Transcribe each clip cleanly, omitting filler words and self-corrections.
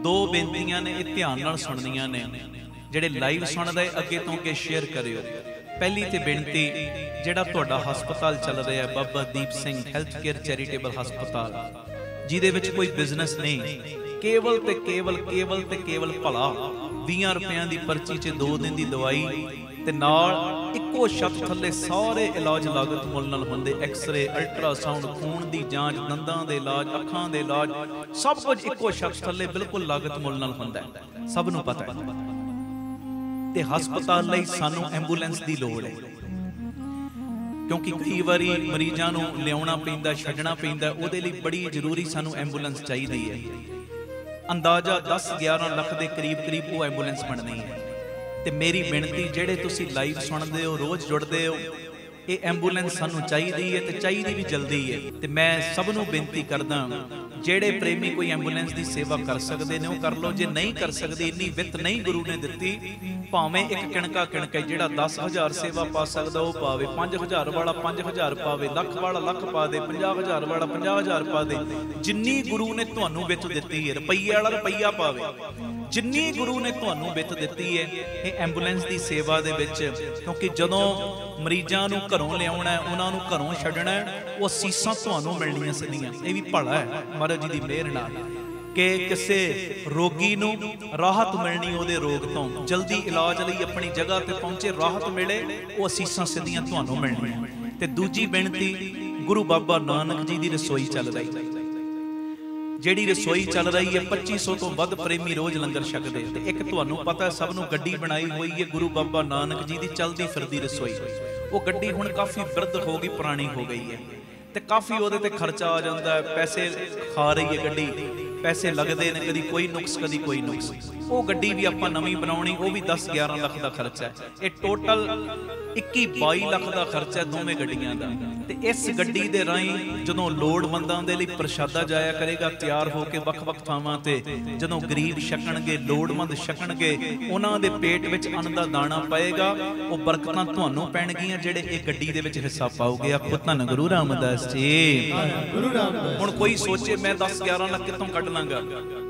दो बेनतियां ने, ये ध्यान नाल सुननियां ने। ਜਿਹੜੇ ਲਾਈਵ ਸੁਣਦੇ ਅੱਗੇ ਤੋਂ ਅੱਗੇ ਸ਼ੇਅਰ ਕਰਿਓ। ਪਹਿਲੀ ਤੇ ਬੇਨਤੀ, ਜਿਹੜਾ ਤੁਹਾਡਾ ਹਸਪਤਾਲ ਚੱਲ ਰਿਹਾ Baba Deep Singh health care charitable ਹਸਪਤਾਲ, ਜਿਹਦੇ ਵਿੱਚ ਕੋਈ ਬਿਜ਼ਨਸ ਨਹੀਂ, ਕੇਵਲ ਤੇ ਕੇਵਲ ਭਲਾ 20 ਰੁਪਇਆਂ ਦੀ ਪਰਚੀ 'ਚ 2 ਦਿਨ ਦੀ ਦਵਾਈ ਤੇ ਨਾਲ ਇੱਕੋ ਛੱਤ ਥੱਲੇ ਸਾਰੇ ਇਲਾਜ ਲਾਗਤ ਮੁੱਲ ਨਾਲ ਹੁੰਦੇ। ਐਕਸਰੇ, ਅਲਟਰਾਸਾਊਂਡ, ਖੂਨ ਦੀ ਜਾਂਚ, ਦੰਦਾਂ ਦੇ ਇਲਾਜ, ਅੱਖਾਂ ਦੇ ਇਲਾਜ, ਸਭ ਕੁਝ ਇੱਕੋ ਛੱਤ ਥੱਲੇ ਬਿਲਕੁਲ ਲਾਗਤ ਮੁੱਲ ਨਾਲ ਹੁੰਦਾ, ਸਭ ਨੂੰ ਪਤਾ ਹੈ। ਤੇ ਹਸਪਤਾਲ ਲਈ ਸਾਨੂੰ ਐਂਬੂਲੈਂਸ ਦੀ ਲੋੜ ਹੈ, ਕਿਉਂਕਿ ਕਈ ਵਾਰੀ ਮਰੀਜ਼ਾਂ ਨੂੰ ਲਿਆਉਣਾ ਪੈਂਦਾ, ਛੱਡਣਾ ਪੈਂਦਾ, ਉਹਦੇ ਲਈ ਬੜੀ ਜ਼ਰੂਰੀ ਸਾਨੂੰ ਐਂਬੂਲੈਂਸ ਚਾਹੀਦੀ ਹੈ। ਅੰਦਾਜ਼ਾ 10-11 ਲੱਖ ਦੇ ਕਰੀਬ ਉਹ ਐਂਬੂਲੈਂਸ ਬਣਨੀ ਹੈ। ਤੇ ਮੇਰੀ ਬੇਨਤੀ, ਜਿਹੜੇ ਤੁਸੀਂ ਲਾਈਵ ਸੁਣਦੇ ਹੋ, ਰੋਜ਼ ਜੁੜਦੇ ਹੋ, ਇਹ ਐਂਬੂਲੈਂਸ ਸਾਨੂੰ ਚਾਹੀਦੀ ਹੈ ਤੇ ਚਾਹੀਦੀ ਵੀ ਜਲਦੀ ਹੈ। ਤੇ ਮੈਂ ਸਭ ਨੂੰ ਬੇਨਤੀ ਕਰਦਾ, ਜਿਹੜੇ ਪ੍ਰੇਮੀ ਕੋਈ ਐਂਬੂਲੈਂਸ ਦੀ ਸੇਵਾ ਕਰ ਸਕਦੇ ਨੇ ਉਹ ਕਰ ਲਓ। ਜੇ ਨਹੀਂ ਕਰ ਸਕਦੇ, ਇੰਨੀ ਵਿੱਤ ਨਹੀਂ ਗੁਰੂ ਨੇ ਦਿੱਤੀ, ਭਾਵੇਂ ਇੱਕ ਕਿਣਕਾ ਜਿਹੜਾ 10,000 ਸੇਵਾ ਪਾ ਸਕਦਾ ਉਹ ਪਾਵੇ, 5,000 ਵਾਲਾ 5,000 ਪਾਵੇ, ਲੱਖ ਵਾਲਾ ਲੱਖ ਪਾ ਦੇ, 50,000 ਵਾਲਾ 50,000 ਪਾ ਦੇ। ਜਿੰਨੀ ਗੁਰੂ ਨੇ ਤੁਹਾਨੂੰ ਵਿੱਤ ਦਿੱਤੀ ਹੈ, ਰੁਪਈਏ ਵਾਲਾ ਰੁਪਈਆ ਪਾਵੇ, ਜਿੰਨੀ ਗੁਰੂ ਨੇ ਤੁਹਾਨੂੰ ਵਿੱਤ ਦਿੱਤੀ ਹੈ ਇਹ ਐਂਬੂਲੈਂਸ ਦੀ ਸੇਵਾ ਦੇ ਵਿੱਚ। ਕਿਉਂਕਿ ਜਦੋਂ ਮਰੀਜ਼ਾਂ ਨੂੰ ਘਰੋਂ ਲਿਆਉਣਾ, ਉਹਨਾਂ ਨੂੰ ਘਰੋਂ ਛੱਡਣਾ, ਉਹ ਅਸੀਸਾਂ ਤੁਹਾਨੂੰ ਮਿਲਣੀਆਂ ਸਿੱਧੀਆਂ। ਇਹ ਵੀ ਭਲਾ ਹੈ ਮਹਾਰਾਜ ਜੀ ਦੀ ਮਿਹਰ ਨਾਲ ਕਿ ਕਿਸੇ ਰੋਗੀ ਨੂੰ ਰਾਹਤ ਮਿਲਣੀ, ਉਹਦੇ ਰੋਗ ਤੋਂ ਜਲਦੀ ਇਲਾਜ ਲਈ ਆਪਣੀ ਜਗ੍ਹਾ ਤੇ ਪਹੁੰਚੇ, ਰਾਹਤ ਮਿਲੇ, ਉਹ ਅਸੀਸਾਂ ਸਿੱਧੀਆਂ ਤੁਹਾਨੂੰ ਮਿਲਣੀਆਂ। ਤੇ ਦੂਜੀ ਬੇਨਤੀ, ਗੁਰੂ ਬਾਬਾ ਨਾਨਕ ਜੀ ਦੀ ਰਸੋਈ ਚੱਲ ਰਹੀ, ਜਿਹੜੀ ਰਸੋਈ ਚੱਲ ਰਹੀ ਹੈ, 2500 ਤੋਂ ਵੱਧ ਪ੍ਰੇਮੀ ਰੋਜ਼ ਲੰਗਰ ਛਕਦੇ। ਤੇ ਇੱਕ ਤੁਹਾਨੂੰ ਪਤਾ ਸਭ ਨੂੰ ਗੱਡੀ ਬਣਾਈ ਹੋਈ ਹੈ ਗੁਰੂ ਬਾਬਾ ਨਾਨਕ ਜੀ ਦੀ ਚਲਦੀ ਫਿਰਦੀ ਰਸੋਈ। ਉਹ ਗੱਡੀ ਹੁਣ ਕਾਫੀ ਬਿਰਧ ਹੋ ਗਈ, ਪੁਰਾਣੀ ਹੋ ਗਈ ਹੈ ਤੇ ਕਾਫੀ ਉਹਦੇ ਤੇ ਖਰਚਾ ਆ ਜਾਂਦਾ ਹੈ, ਪੈਸੇ ਖਾ ਰਹੀ ਹੈ ਗੱਡੀ, ਪੈਸੇ ਲੱਗਦੇ ਨੇ, ਕਦੀ ਕੋਈ ਨੁਕਸ ਕਦੀ ਕੋਈ ਨੁਕਸ। ਉਹ ਗੱਡੀ ਵੀ ਆਪਾਂ ਨਵੀਂ ਬਣਾਉਣੀ, ਉਹ ਵੀ 10-11 ਲੱਖ ਦਾ ਖਰਚਾ ਹੈ। ਇਹ ਟੋਟਲ 21-22 ਲੱਖ ਦਾ ਖਰਚਾ ਹੈ ਦੋਵੇਂ ਗੱਡੀਆਂ ਦਾ। ਤੇ ਇਸ ਗੱਡੀ ਦੇ ਰਾਹੀਂ ਜਦੋਂ ਲੋੜਵੰਦਾਂ ਦੇ ਲਈ ਪ੍ਰਸ਼ਾਦਾ ਜਾਇਆ ਕਰੇਗਾ ਤਿਆਰ ਹੋ ਕੇ ਵੱਖ-ਵੱਖ ਥਾਵਾਂ ਤੇ, ਜਦੋਂ ਗਰੀਬ ਛਕਣਗੇ, ਲੋੜਵੰਦ ਛਕਣਗੇ, ਉਹਨਾਂ ਦੇ ਪੇਟ ਵਿੱਚ ਅੰਨ ਦਾ ਦਾਣਾ ਪਏਗਾ, ਉਹ ਬਰਕਤਾਂ ਤੁਹਾਨੂੰ ਪੈਣਗੀਆਂ ਜਿਹੜੇ ਇਹ ਗੱਡੀ ਦੇ ਵਿੱਚ ਹਿੱਸਾ ਪਾਓਗੇ। ਆਖੋ ਧੰਨ ਗੁਰੂ ਰਾਮਦਾਸ ਜੀ। ਹੁਣ ਕੋਈ ਸੋਚੇ ਮੈਂ 10-11 ਲੱਖ ਕਿੱਥੋਂ ਕੱਢ ਲਾਂਗਾ।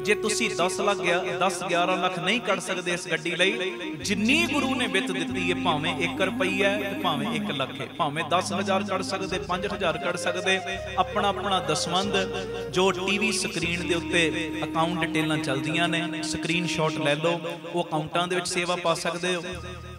ਜੇ ਤੁਸੀਂ 10-11 ਲੱਖ ਨਹੀਂ ਕੱਢ ਸਕਦੇ ਇਸ ਗੱਡੀ ਲਈ, ਜਿੰਨੀ ਗੁਰੂ ਨੇ ਵਿੱਤ ਦਿੱਤੀ ਹੈ, ਭਾਵੇਂ 1 ਰੁਪਈਆ ਹੈ, ਭਾਵੇਂ 1 ਲੱਖ ਹੈ, ਭਾਵੇਂ 10,000 ਕੱਢ ਸਕਦੇ, 5,000 ਕੱਢ ਸਕਦੇ, ਆਪਣਾ ਦਸਵੰਧ ਜੋ ਟੀਵੀ ਸਕਰੀਨ ਦੇ ਉੱਤੇ ਅਕਾਊਂਟ ਡਿਟੇਲਾਂ ਚੱਲਦੀਆਂ ਨੇ, ਸਕਰੀਨ ਸ਼ਾਟ ਲੈ ਲਓ, ਉਹ ਅਕਾਊਂਟਾਂ ਦੇ ਵਿੱਚ ਸੇਵਾ ਪਾ ਸਕਦੇ ਹੋ।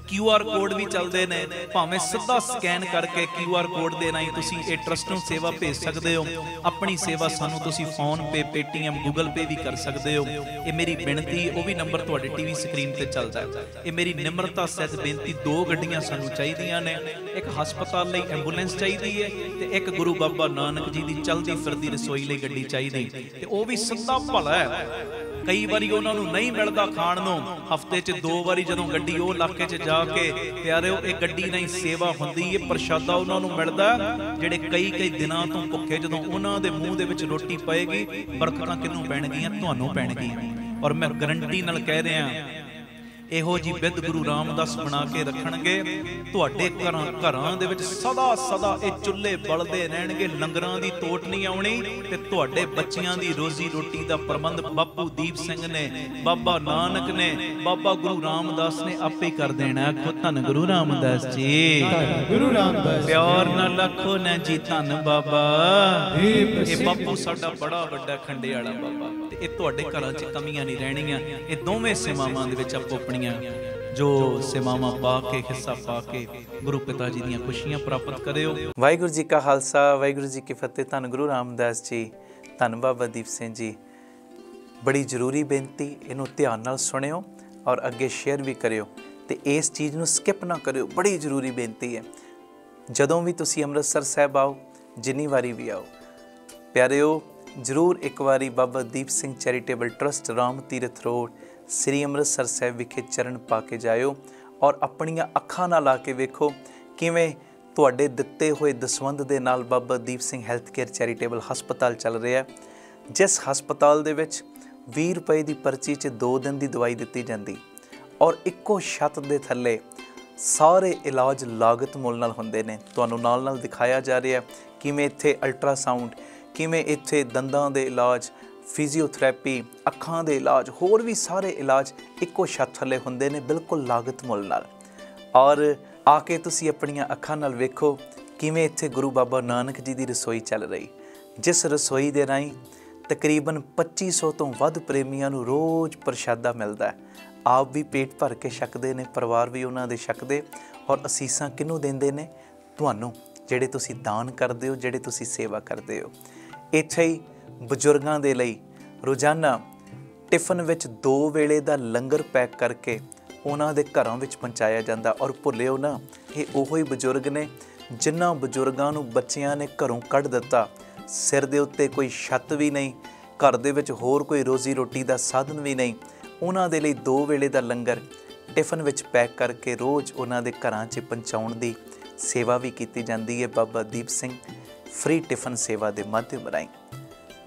QR ਕੋਡ ਵੀ ਚੱਲਦੇ ਨੇ, ਭਾਵੇਂ ਸਿੱਧਾ ਸਕੈਨ ਕਰਕੇ QR ਕੋਡ ਦੇ ਰਾਹੀਂ ਤੁਸੀਂ ਇਹ ਟਰਸਟ ਨੂੰ ਸੇਵਾ ਭੇਜ ਸਕਦੇ ਹੋ। ਆਪਣੀ ਸੇਵਾ ਸਾਨੂੰ ਤੁਸੀਂ ਫੋਨਪੇ, ਪੇਟੀਐਮ, ਗੂਗਲ ਪੇ ਵੀ ਕਰ ਸਕਦੇ ਹੋ। ਇਹ ਮੇਰੀ ਬੇਨਤੀ, ਉਹ ਵੀ ਨੰਬਰ ਤੁਹਾਡੇ ਟੀਵੀ ਸਕਰੀਨ ਤੇ ਚੱਲਦਾ ਹੈ। ਇਹ ਮੇਰੀ ਨਿਮਰਤਾ ਸਹਿਤ ਬੇਨਤੀ, 2 ਗੱਡੀਆਂ ਸਾਨੂੰ ਚਾਹੀਦੀਆਂ ਨੇ, ਇੱਕ ਹਸਪਤਾਲ ਲਈ ਐਂਬੂਲੈਂਸ ਚਾਹੀਦੀ ਹੈ ਤੇ ਇੱਕ ਗੁਰੂ ਬਾਬਾ ਨਾਨਕ ਜੀ ਦੀ ਚਲਦੀ ਫਿਰਦੀ ਰਸੋਈ ਲਈ ਗੱਡੀ ਚਾਹੀਦੀ। ਤੇ ਉਹ ਵੀ ਸਿੱਧਾ ਭਲਾ ਹੈ, ਕਈ ਵਾਰੀ ਉਹਨਾਂ ਨੂੰ ਨਹੀਂ ਮਿਲਦਾ ਖਾਣ ਨੂੰ, ਹਫ਼ਤੇ 'ਚ 2 ਵਾਰੀ ਜਦੋਂ ਗੱਡੀ ਉਹ ਇਲਾਕੇ 'ਚ ਜਾ ਕੇ, ਪਿਆਰਿਓ ਇਹ ਗੱਡੀ ਨਾਲ ਹੀ ਸੇਵਾ ਹੁੰਦੀ ਹੈ, ਪ੍ਰਸ਼ਾਦਾ ਉਹਨਾਂ ਨੂੰ ਮਿਲਦਾ ਜਿਹੜੇ ਕਈ ਦਿਨਾਂ ਤੋਂ ਭੁੱਖੇ। ਜਦੋਂ ਉਹਨਾਂ ਦੇ ਮੂੰਹ ਦੇ ਵਿੱਚ ਰੋਟੀ ਪਏਗੀ, ਬਰਕਤਾਂ ਕਿਹਨੂੰ ਪੈਣਗੀਆਂ? ਤੁਹਾਨੂੰ ਪੈਣਗੀਆਂ। ਔਰ ਮੈਂ ਗਰੰਟੀ ਨਾਲ ਕਹਿ ਰਿਹਾ, ਇਹੋ ਜੀ ਵਿਧ ਗੁਰੂ ਰਾਮਦਾਸ ਬਣਾ ਕੇ ਰੱਖਣਗੇ, ਤੁਹਾਡੇ ਘਰਾਂ ਦੇ ਵਿੱਚ ਸਦਾ ਇਹ ਚੁੱਲ੍ਹੇ ਬਲਦੇ ਰਹਿਣਗੇ, ਲੰਗਰਾਂ ਦੀ ਤੋਟ ਨਹੀਂ ਆਉਣੀ ਤੇ ਤੁਹਾਡੇ ਬੱਚਿਆਂ ਦੀ ਰੋਜ਼ੀ ਰੋਟੀ ਦਾ ਪ੍ਰਬੰਧ ਬਾਪੂ ਦੀਪ ਸਿੰਘ ਨੇ, ਬਾਬਾ ਨਾਨਕ ਨੇ, ਬਾਬਾ ਗੁਰੂ ਰਾਮਦਾਸ ਨੇ ਆਪੇ ਕਰ ਦੇਣਾ। ਆਖੋ ਧੰਨ ਗੁਰੂ ਰਾਮਦਾਸ ਜੀ। ਗੁਰੂ ਰਾਮਦਾਸ ਪਿਆਰ ਨਾਲ ਆਖੋ ਨਾ ਜੀ ਧੰਨ ਬਾਬਾ। ਇਹ ਬਾਪੂ ਸਾਡਾ ਬੜਾ ਵੱਡਾ ਖੰਡੇ ਵਾਲਾ ਬਾਬਾ, ਤੇ ਇਹ ਤੁਹਾਡੇ ਘਰਾਂ 'ਚ ਕਮੀਆਂ ਨਹੀਂ ਰਹਿਣੀਆਂ। ਇਹ ਦੋਵੇਂ ਸੇਵਾਵਾਂ ਦੇ ਵਿੱਚ ਆਪੋ ਆਪਣੀਆਂ ਜੋ ਸੇਵਾਵਾਂ ਪਾ ਕੇ, ਹਿੱਸਾ ਪਾ ਕੇ ਗੁਰੂ ਪਿਤਾ ਜੀ ਦੀਆਂ ਖੁਸ਼ੀਆਂ ਪ੍ਰਾਪਤ ਕਰਿਓ। ਵਾਹਿਗੁਰੂ ਜੀ ਕਾ ਖਾਲਸਾ, ਵਾਹਿਗੁਰੂ ਜੀ ਕੀ ਫਤਿਹ। ਧੰਨ ਗੁਰੂ ਰਾਮਦਾਸ ਜੀ, ਧੰਨ ਬਾਬਾ ਦੀਪ ਸਿੰਘ ਜੀ। ਬੜੀ ਜ਼ਰੂਰੀ ਬੇਨਤੀ, ਇਹਨੂੰ ਧਿਆਨ ਨਾਲ ਸੁਣਿਓ ਔਰ ਅੱਗੇ ਸ਼ੇਅਰ ਵੀ ਕਰਿਓ ਤੇ ਇਸ ਚੀਜ਼ ਨੂੰ ਸਕਿਪ ਨਾ ਕਰਿਓ। ਬੜੀ ਜ਼ਰੂਰੀ ਬੇਨਤੀ ਹੈ। ਜਦੋਂ ਵੀ ਤੁਸੀਂ ਅੰਮ੍ਰਿਤਸਰ ਸਾਹਿਬ ਆਓ, ਜਿੰਨੀ ਵਾਰੀ ਵੀ ਆਓ, ਪਿਆਰਿਓ ਜ਼ਰੂਰ ਇੱਕ ਵਾਰੀ Baba Deep Singh charitable trust, Ram Tirath road, ਸ੍ਰੀ ਅੰਮ੍ਰਿਤਸਰ ਸਾਹਿਬ ਵਿਖੇ ਚਰਨ ਪਾ ਕੇ ਜਾਇਓ ਔਰ ਆਪਣੀਆਂ ਅੱਖਾਂ ਨਾਲ ਆ ਕੇ ਵੇਖੋ ਕਿਵੇਂ ਤੁਹਾਡੇ ਦਿੱਤੇ ਹੋਏ ਦਸਵੰਧ ਦੇ ਨਾਲ Baba Deep Singh health care charitable ਹਸਪਤਾਲ ਚੱਲ ਰਿਹਾ, ਜਿਸ ਹਸਪਤਾਲ ਦੇ ਵਿੱਚ 20 ਰੁਪਏ ਦੀ ਪਰਚੀ 'ਚ 2 ਦਿਨ ਦੀ ਦਵਾਈ ਦਿੱਤੀ ਜਾਂਦੀ ਔਰ ਇੱਕੋ ਛੱਤ ਦੇ ਥੱਲੇ ਸਾਰੇ ਇਲਾਜ ਲਾਗਤ ਮੁੱਲ ਨਾਲ ਹੁੰਦੇ ਨੇ। ਤੁਹਾਨੂੰ ਨਾਲ ਨਾਲ ਦਿਖਾਇਆ ਜਾ ਰਿਹਾ ਕਿਵੇਂ ਇੱਥੇ ਅਲਟਰਾਸਾਊਂਡ, ਕਿਵੇਂ ਇੱਥੇ ਦੰਦਾਂ ਦੇ ਇਲਾਜ, ਫਿਜ਼ੀਓਥੈਰੇਪੀ, ਅੱਖਾਂ ਦੇ ਇਲਾਜ, ਹੋਰ ਵੀ ਸਾਰੇ ਇਲਾਜ ਇੱਕੋ ਛੱਤ ਥੱਲੇ ਹੁੰਦੇ ਨੇ, ਬਿਲਕੁਲ ਲਾਗਤ ਮੁੱਲ ਨਾਲ। ਔਰ ਆ ਕੇ ਤੁਸੀਂ ਆਪਣੀਆਂ ਅੱਖਾਂ ਨਾਲ ਵੇਖੋ ਕਿਵੇਂ ਇੱਥੇ ਗੁਰੂ ਬਾਬਾ ਨਾਨਕ ਜੀ ਦੀ ਰਸੋਈ ਚੱਲ ਰਹੀ, ਜਿਸ ਰਸੋਈ ਦੇ ਰਾਹੀਂ ਤਕਰੀਬਨ 2500 ਤੋਂ ਵੱਧ ਪ੍ਰੇਮੀਆਂ ਨੂੰ ਰੋਜ਼ ਪ੍ਰਸ਼ਾਦਾ ਮਿਲਦਾ ਹੈ। ਆਪ ਵੀ ਪੇਟ ਭਰ ਕੇ ਛਕਦੇ ਨੇ, ਪਰਿਵਾਰ ਵੀ ਉਹਨਾਂ ਦੇ ਛਕਦੇ। ਔਰ ਅਸੀਸਾਂ ਕਿਹਨੂੰ ਦਿੰਦੇ ਨੇ? ਤੁਹਾਨੂੰ, ਜਿਹੜੇ ਤੁਸੀਂ ਦਾਨ ਕਰਦੇ ਹੋ, ਜਿਹੜੇ ਤੁਸੀਂ ਸੇਵਾ ਕਰਦੇ ਹੋ। ਇੱਥੇ ਹੀ ਬਜ਼ੁਰਗਾਂ ਦੇ ਲਈ ਰੋਜ਼ਾਨਾ ਟਿਫਨ ਵਿੱਚ 2 ਵੇਲੇ ਦਾ ਲੰਗਰ ਪੈਕ ਕਰਕੇ ਉਹਨਾਂ ਦੇ ਘਰਾਂ ਵਿੱਚ ਪਹੁੰਚਾਇਆ ਜਾਂਦਾ। ਔਰ ਭੁੱਲਿਓ ਨਾ, ਇਹ ਉਹੋ ਹੀ ਬਜ਼ੁਰਗ ਨੇ ਜਿਨ੍ਹਾਂ ਬਜ਼ੁਰਗਾਂ ਨੂੰ ਬੱਚਿਆਂ ਨੇ ਘਰੋਂ ਕੱਢ ਦਿੱਤਾ, ਸਿਰ ਦੇ ਉੱਤੇ ਕੋਈ ਛੱਤ ਵੀ ਨਹੀਂ, ਘਰ ਦੇ ਵਿੱਚ ਹੋਰ ਕੋਈ ਰੋਜ਼ੀ ਰੋਟੀ ਦਾ ਸਾਧਨ ਵੀ ਨਹੀਂ। ਉਹਨਾਂ ਦੇ ਲਈ 2 ਵੇਲੇ ਦਾ ਲੰਗਰ ਟਿਫਨ ਵਿੱਚ ਪੈਕ ਕਰਕੇ ਰੋਜ਼ ਉਹਨਾਂ ਦੇ ਘਰਾਂ 'ਚ ਪਹੁੰਚਾਉਣ ਦੀ ਸੇਵਾ ਵੀ ਕੀਤੀ ਜਾਂਦੀ ਹੈ ਬਾਬਾ ਦੀਪ ਸਿੰਘ ਫ੍ਰੀ ਟਿਫਨ ਸੇਵਾ ਦੇ ਮਾਧਿਅਮ ਰਾਹੀਂ।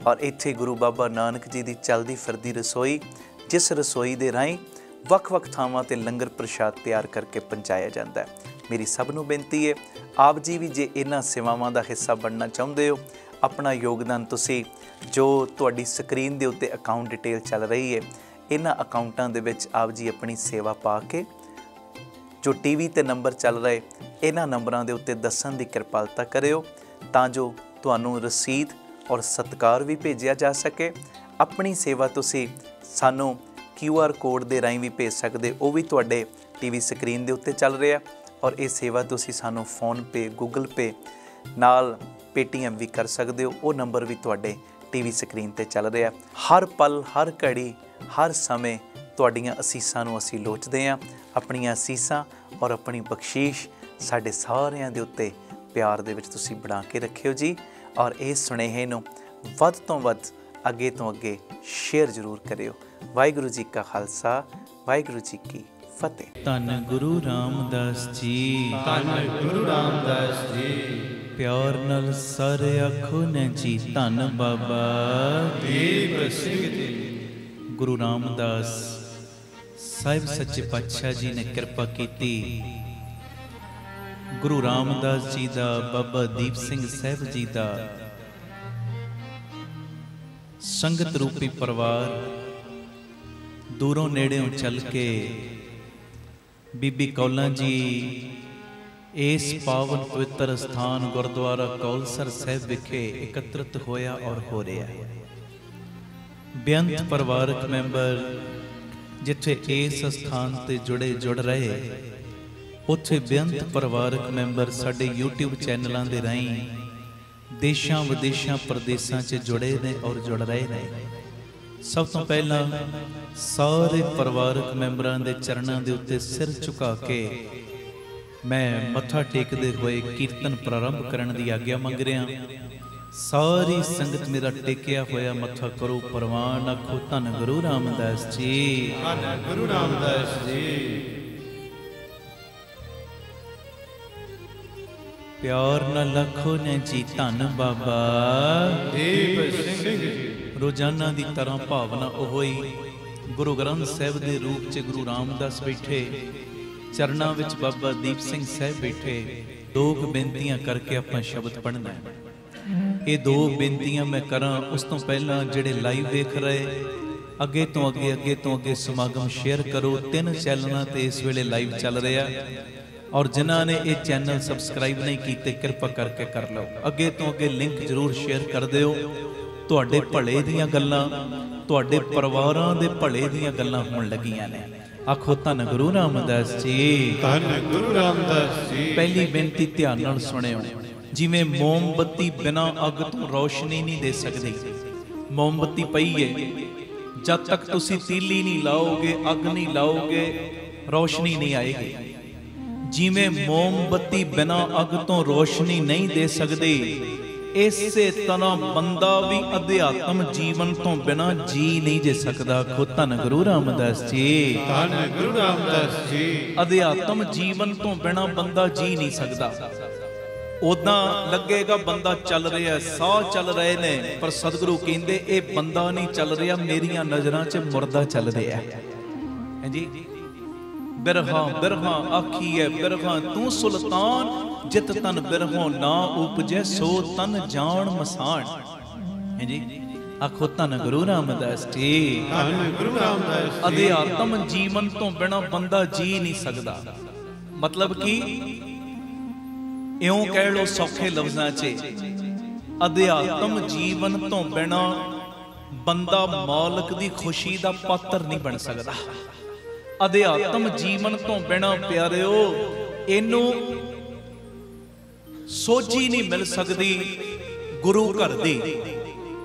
ਔਰ ਇੱਥੇ ਗੁਰੂ ਬਾਬਾ ਨਾਨਕ ਜੀ ਦੀ ਚੱਲਦੀ ਫਿਰਦੀ ਰਸੋਈ, ਜਿਸ ਰਸੋਈ ਦੇ ਰਾਹੀਂ ਵੱਖ-ਵੱਖ ਥਾਵਾਂ 'ਤੇ ਲੰਗਰ ਪ੍ਰਸ਼ਾਦ ਤਿਆਰ ਕਰਕੇ ਪਹੁੰਚਾਇਆ ਜਾਂਦਾ ਹੈ। ਮੇਰੀ ਸਭ ਨੂੰ ਬੇਨਤੀ ਹੈ, ਆਪ ਜੀ ਵੀ ਜੇ ਇਹਨਾਂ ਸੇਵਾਵਾਂ ਦਾ ਹਿੱਸਾ ਬਣਨਾ ਚਾਹੁੰਦੇ ਹੋ, ਆਪਣਾ ਯੋਗਦਾਨ ਤੁਸੀਂ, ਜੋ ਤੁਹਾਡੀ ਸਕਰੀਨ ਦੇ ਉੱਤੇ ਅਕਾਊਂਟ ਡਿਟੇਲ ਚੱਲ ਰਹੀ ਹੈ, ਇਹਨਾਂ ਅਕਾਊਂਟਾਂ ਦੇ ਵਿੱਚ ਆਪ ਜੀ ਆਪਣੀ ਸੇਵਾ ਪਾ ਕੇ, ਜੋ ਟੀਵੀ 'ਤੇ ਨੰਬਰ ਚੱਲ ਰਹੇ, ਇਹਨਾਂ ਨੰਬਰਾਂ ਦੇ ਉੱਤੇ ਦੱਸਣ ਦੀ ਕਿਰਪਾਲਤਾ ਕਰਿਓ, ਤਾਂ ਜੋ ਤੁਹਾਨੂੰ ਰਸੀਦ ਔਰ ਸਤਿਕਾਰ ਵੀ ਭੇਜਿਆ ਜਾ ਸਕੇ। ਆਪਣੀ ਸੇਵਾ ਤੁਸੀਂ ਸਾਨੂੰ QR ਕੋਡ ਦੇ ਰਾਹੀਂ ਵੀ ਭੇਜ ਸਕਦੇ, ਉਹ ਵੀ ਤੁਹਾਡੇ ਟੀਵੀ ਸਕਰੀਨ ਦੇ ਉੱਤੇ ਚੱਲ ਰਿਹਾ। ਔਰ ਇਹ ਸੇਵਾ ਤੁਸੀਂ ਸਾਨੂੰ ਫੋਨਪੇ, ਗੂਗਲ ਪੇ ਨਾਲ Paytm ਵੀ ਕਰ ਸਕਦੇ ਹੋ, ਉਹ ਨੰਬਰ ਵੀ ਤੁਹਾਡੇ ਟੀਵੀ ਸਕਰੀਨ 'ਤੇ ਚੱਲ ਰਿਹਾ। ਹਰ ਪਲ, ਹਰ ਘੜੀ, ਹਰ ਸਮੇਂ ਤੁਹਾਡੀਆਂ ਅਸੀਸਾਂ ਨੂੰ ਅਸੀਂ ਲੋਚਦੇ ਹਾਂ। ਆਪਣੀਆਂ ਅਸੀਸਾਂ ਔਰ ਆਪਣੀ ਬਖਸ਼ੀਸ਼ ਸਾਡੇ ਸਾਰਿਆਂ ਦੇ ਉੱਤੇ ਪਿਆਰ ਦੇ ਵਿੱਚ ਤੁਸੀਂ ਬਣਾ ਕੇ ਰੱਖਿਓ ਜੀ। ਔਰ ਇਸ ਸੁਨੇਹੇ ਨੂੰ ਵੱਧ ਤੋਂ ਵੱਧ ਅੱਗੇ ਤੋਂ ਅੱਗੇ ਸ਼ੇਅਰ ਜ਼ਰੂਰ ਕਰਿਓ। ਵਾਹਿਗੁਰੂ ਜੀ ਕਾ ਖਾਲਸਾ, ਵਾਹਿਗੁਰੂ ਜੀ ਕੀ ਫਤਿਹ। ਧੰਨ ਗੁਰੂ ਰਾਮਦਾਸ ਜੀ, ਧੰਨ ਗੁਰੂ ਰਾਮਦਾਸ ਜੀ। ਪਿਆਰ ਨਾਲ ਸਾਰੇ ਆਖੋ ਨੇ ਜੀ, ਧੰਨ ਬਾਬਾ ਦੀਪ ਸਿੰਘ ਜੀ। ਗੁਰੂ ਰਾਮਦਾਸ ਸਾਹਿਬ ਸੱਚੇ ਪਾਤਸ਼ਾਹ ਜੀ ਨੇ ਕਿਰਪਾ ਕੀਤੀ। ਗੁਰੂ ਰਾਮਦਾਸ ਜੀ ਦਾ, ਬਾਬਾ ਦੀਪ ਸਿੰਘ ਸਾਹਿਬ ਜੀ ਦਾ ਸੰਗਤ ਰੂਪੀ ਪਰਿਵਾਰ ਦੂਰੋਂ ਨੇੜਿਓਂ ਚੱਲ ਕੇ ਬੀਬੀ ਕੌਲਾਂ ਜੀ ਇਸ ਪਾਵਨ ਪਵਿੱਤਰ ਸਥਾਨ ਗੁਰਦੁਆਰਾ ਕੌਲਸਰ ਸਾਹਿਬ ਵਿਖੇ ਇਕੱਤਰਿਤ ਹੋਇਆ ਔਰ ਹੋ ਰਿਹਾ ਹੈ। ਬੇਅੰਤ ਪਰਿਵਾਰਕ ਮੈਂਬਰ ਜਿੱਥੇ ਇਸ ਸਥਾਨ ਤੇ ਜੁੜ ਰਹੇ, ਉੱਥੇ ਬੇਅੰਤ ਪਰਿਵਾਰਕ ਮੈਂਬਰ ਸਾਡੇ YouTube ਚੈਨਲਾਂ ਦੇ ਰਾਹੀਂ ਦੇਸ਼ਾਂ ਵਿਦੇਸ਼ਾਂ ਪ੍ਰਦੇਸ਼ਾਂ 'ਚ ਜੁੜੇ ਨੇ ਔਰ ਜੁੜ ਰਹੇ ਨੇ। ਸਭ ਤੋਂ ਪਹਿਲਾਂ ਸਾਰੇ ਪਰਿਵਾਰਕ ਮੈਂਬਰਾਂ ਦੇ ਚਰਨਾਂ ਦੇ ਉੱਤੇ ਸਿਰ ਝੁਕਾ ਕੇ ਮੈਂ ਮੱਥਾ ਟੇਕਦੇ ਹੋਏ ਕੀਰਤਨ ਪ੍ਰਾਰੰਭ ਕਰਨ ਦੀ ਆਗਿਆ ਮੰਗ ਰਿਹਾ। ਸਾਰੀ ਸੰਗਤ ਮੇਰਾ ਟੇਕਿਆ ਹੋਇਆ ਮੱਥਾ ਕਰੋ ਪ੍ਰਵਾਨ, ਆਖੋ ਧੰਨ ਗੁਰੂ ਰਾਮਦਾਸ ਜੀ, ਧੰਨ ਗੁਰੂ ਰਾਮਦਾਸ ਜੀ। ਪਿਆਰ ਨਾਲ ਆਖੋ ਨੇ ਜੀ, ਧੰਨ ਬਾਬਾ ਦੀਪ ਸਿੰਘ ਜੀ। ਰੋਜ਼ਾਨਾ ਦੀ ਤਰ੍ਹਾਂ ਭਾਵਨਾ ਉਹ ਹੀ ਗੁਰੂ ਗ੍ਰੰਥ ਸਾਹਿਬ ਦੇ ਰੂਪ 'ਚ ਗੁਰੂ ਰਾਮਦਾਸ ਬੈਠੇ, ਚਰਨਾਂ ਵਿੱਚ ਬਾਬਾ ਦੀਪ ਸਿੰਘ ਸਾਹਿਬ ਬੈਠੇ। 2 ਬੇਨਤੀਆਂ ਕਰਕੇ ਆਪਾਂ ਸ਼ਬਦ ਪੜ੍ਹਨਾ ਹੈ। ਇਹ 2 ਬੇਨਤੀਆਂ ਮੈਂ ਕਰਾਂ ਉਸ ਤੋਂ ਪਹਿਲਾਂ ਜਿਹੜੇ ਲਾਈਵ ਵੇਖ ਰਹੇ, ਅੱਗੇ ਤੋਂ ਅੱਗੇ ਸਮਾਗਮ ਸ਼ੇਅਰ ਕਰੋ। 3 ਚੈਨਲਾਂ ਤੇ ਇਸ ਵੇਲੇ ਲਾਈਵ ਚੱਲ ਰਿਹਾ, ਔਰ ਜਿਨ੍ਹਾਂ ਨੇ ਇਹ ਚੈਨਲ ਸਬਸਕ੍ਰਾਈਬ ਨਹੀਂ ਕੀਤੇ ਕਿਰਪਾ ਕਰਕੇ ਕਰ ਲਓ। ਅੱਗੇ ਤੋਂ ਅੱਗੇ ਲਿੰਕ ਜ਼ਰੂਰ ਸ਼ੇਅਰ ਕਰ ਦਿਓ। ਤੁਹਾਡੇ ਭਲੇ ਦੀਆਂ ਗੱਲਾਂ, ਤੁਹਾਡੇ ਪਰਿਵਾਰਾਂ ਦੇ ਭਲੇ ਦੀਆਂ ਗੱਲਾਂ ਹੋਣ ਲੱਗੀਆਂ ਨੇ। ਆਖੋ ਧੰਨ ਗੁਰੂ ਰਾਮਦਾਸ ਜੀ, ਧੰਨ ਗੁਰੂ ਰਾਮਦਾਸ ਜੀ। ਪਹਿਲੀ ਬੇਨਤੀ ਧਿਆਨ ਨਾਲ ਸੁਣਿਓ। ਜਿਵੇਂ ਮੋਮਬੱਤੀ ਬਿਨਾਂ ਅੱਗ ਤੋਂ ਰੌਸ਼ਨੀ ਨਹੀਂ ਦੇ ਸਕਦੀ। ਮੋਮਬੱਤੀ ਪਈ ਏ, ਜਦ ਤੱਕ ਤੁਸੀਂ ਤੀਲੀ ਨਹੀਂ ਲਾਓਗੇ, ਅੱਗ ਨਹੀਂ ਲਾਓਗੇ, ਰੌਸ਼ਨੀ ਨਹੀਂ ਆਏਗੀ। ਜਿਵੇਂ ਮੋਮਬੱਤੀ ਬਿਨਾਂ ਅੱਗ ਤੋਂ ਰੌਸ਼ਨੀ ਨਹੀਂ ਦੇ ਸਕਦੀ, ਇਸੇ ਤਰ੍ਹਾਂ ਬੰਦਾ ਵੀ ਅਧਿਆਤਮ ਜੀਵਨ ਤੋਂ ਬਿਨਾਂ ਜੀ ਨਹੀਂ ਜੇ ਸਕਦਾ। ਆਖੋ ਧੰਨ ਗੁਰੂ ਰਾਮਦਾਸ ਜੀ, ਧੰਨ ਗੁਰੂ ਰਾਮਦਾਸ ਜੀ। ਅਧਿਆਤਮ ਜੀਵਨ ਤੋਂ ਬਿਨਾਂ ਬੰਦਾ ਜੀ ਨਹੀਂ ਸਕਦਾ। ਉਦਾਂ ਲੱਗੇਗਾ ਬੰਦਾ ਚੱਲ ਰਿਹਾ, ਸਾਹ ਚੱਲ ਰਹੇ ਨੇ, ਪਰ ਸਤਿਗੁਰੂ ਕਹਿੰਦੇ ਇਹ ਬੰਦਾ ਨਹੀਂ ਚੱਲ ਰਿਹਾ, ਮੇਰੀਆਂ ਨਜ਼ਰਾਂ 'ਚ ਮੁਰਦਾ ਚੱਲ ਰਿਹਾ ਹੈ। ਹਾਂਜੀ, ਬਿਰਹਾ ਬਿਰਹਾ ਆਖੀਏ ਬਿਰਹਾ ਤੂੰ ਸੁਲਤਾਨ, ਜਿਤ ਤਨ ਬਿਰਹੋਂ ਨਾ ਉਪਜੈ ਸੋ ਤਨ ਜਾਣ ਮਸਾਨ। ਹਾਂਜੀ, ਆਖੋ ਧੰਨ ਗੁਰੂ ਰਾਮਦਾਸ ਜੀ। ਧੰਨ ਗੁਰੂ ਰਾਮਦਾਸ ਜੀ। ਅਧਿਆਤਮ ਜੀਵਨ ਤੋਂ ਬਿਨਾਂ ਬੰਦਾ ਜੀ ਨਹੀਂ ਸਕਦਾ। ਮਤਲਬ ਕਿ ਇਉਂ ਕਹਿ ਲੋ ਸੌਖੇ ਲਫ਼ਜ਼ਾਂ 'ਚ, ਅਧਿਆਤਮ ਜੀਵਨ ਤੋਂ ਬਿਨਾਂ ਬੰਦਾ ਮੌਲਕ ਦੀ ਖੁਸ਼ੀ ਦਾ ਪਾਤਰ ਨਹੀਂ ਬਣ ਸਕਦਾ। ਅਧਿਆਤਮ ਜੀਵਨ ਤੋਂ ਬਿਨਾਂ ਪਿਆਰਿਓ ਇਹਨੂੰ ਸੋਝੀ ਨਹੀਂ ਮਿਲ ਸਕਦੀ ਗੁਰੂ ਘਰ ਦੀ।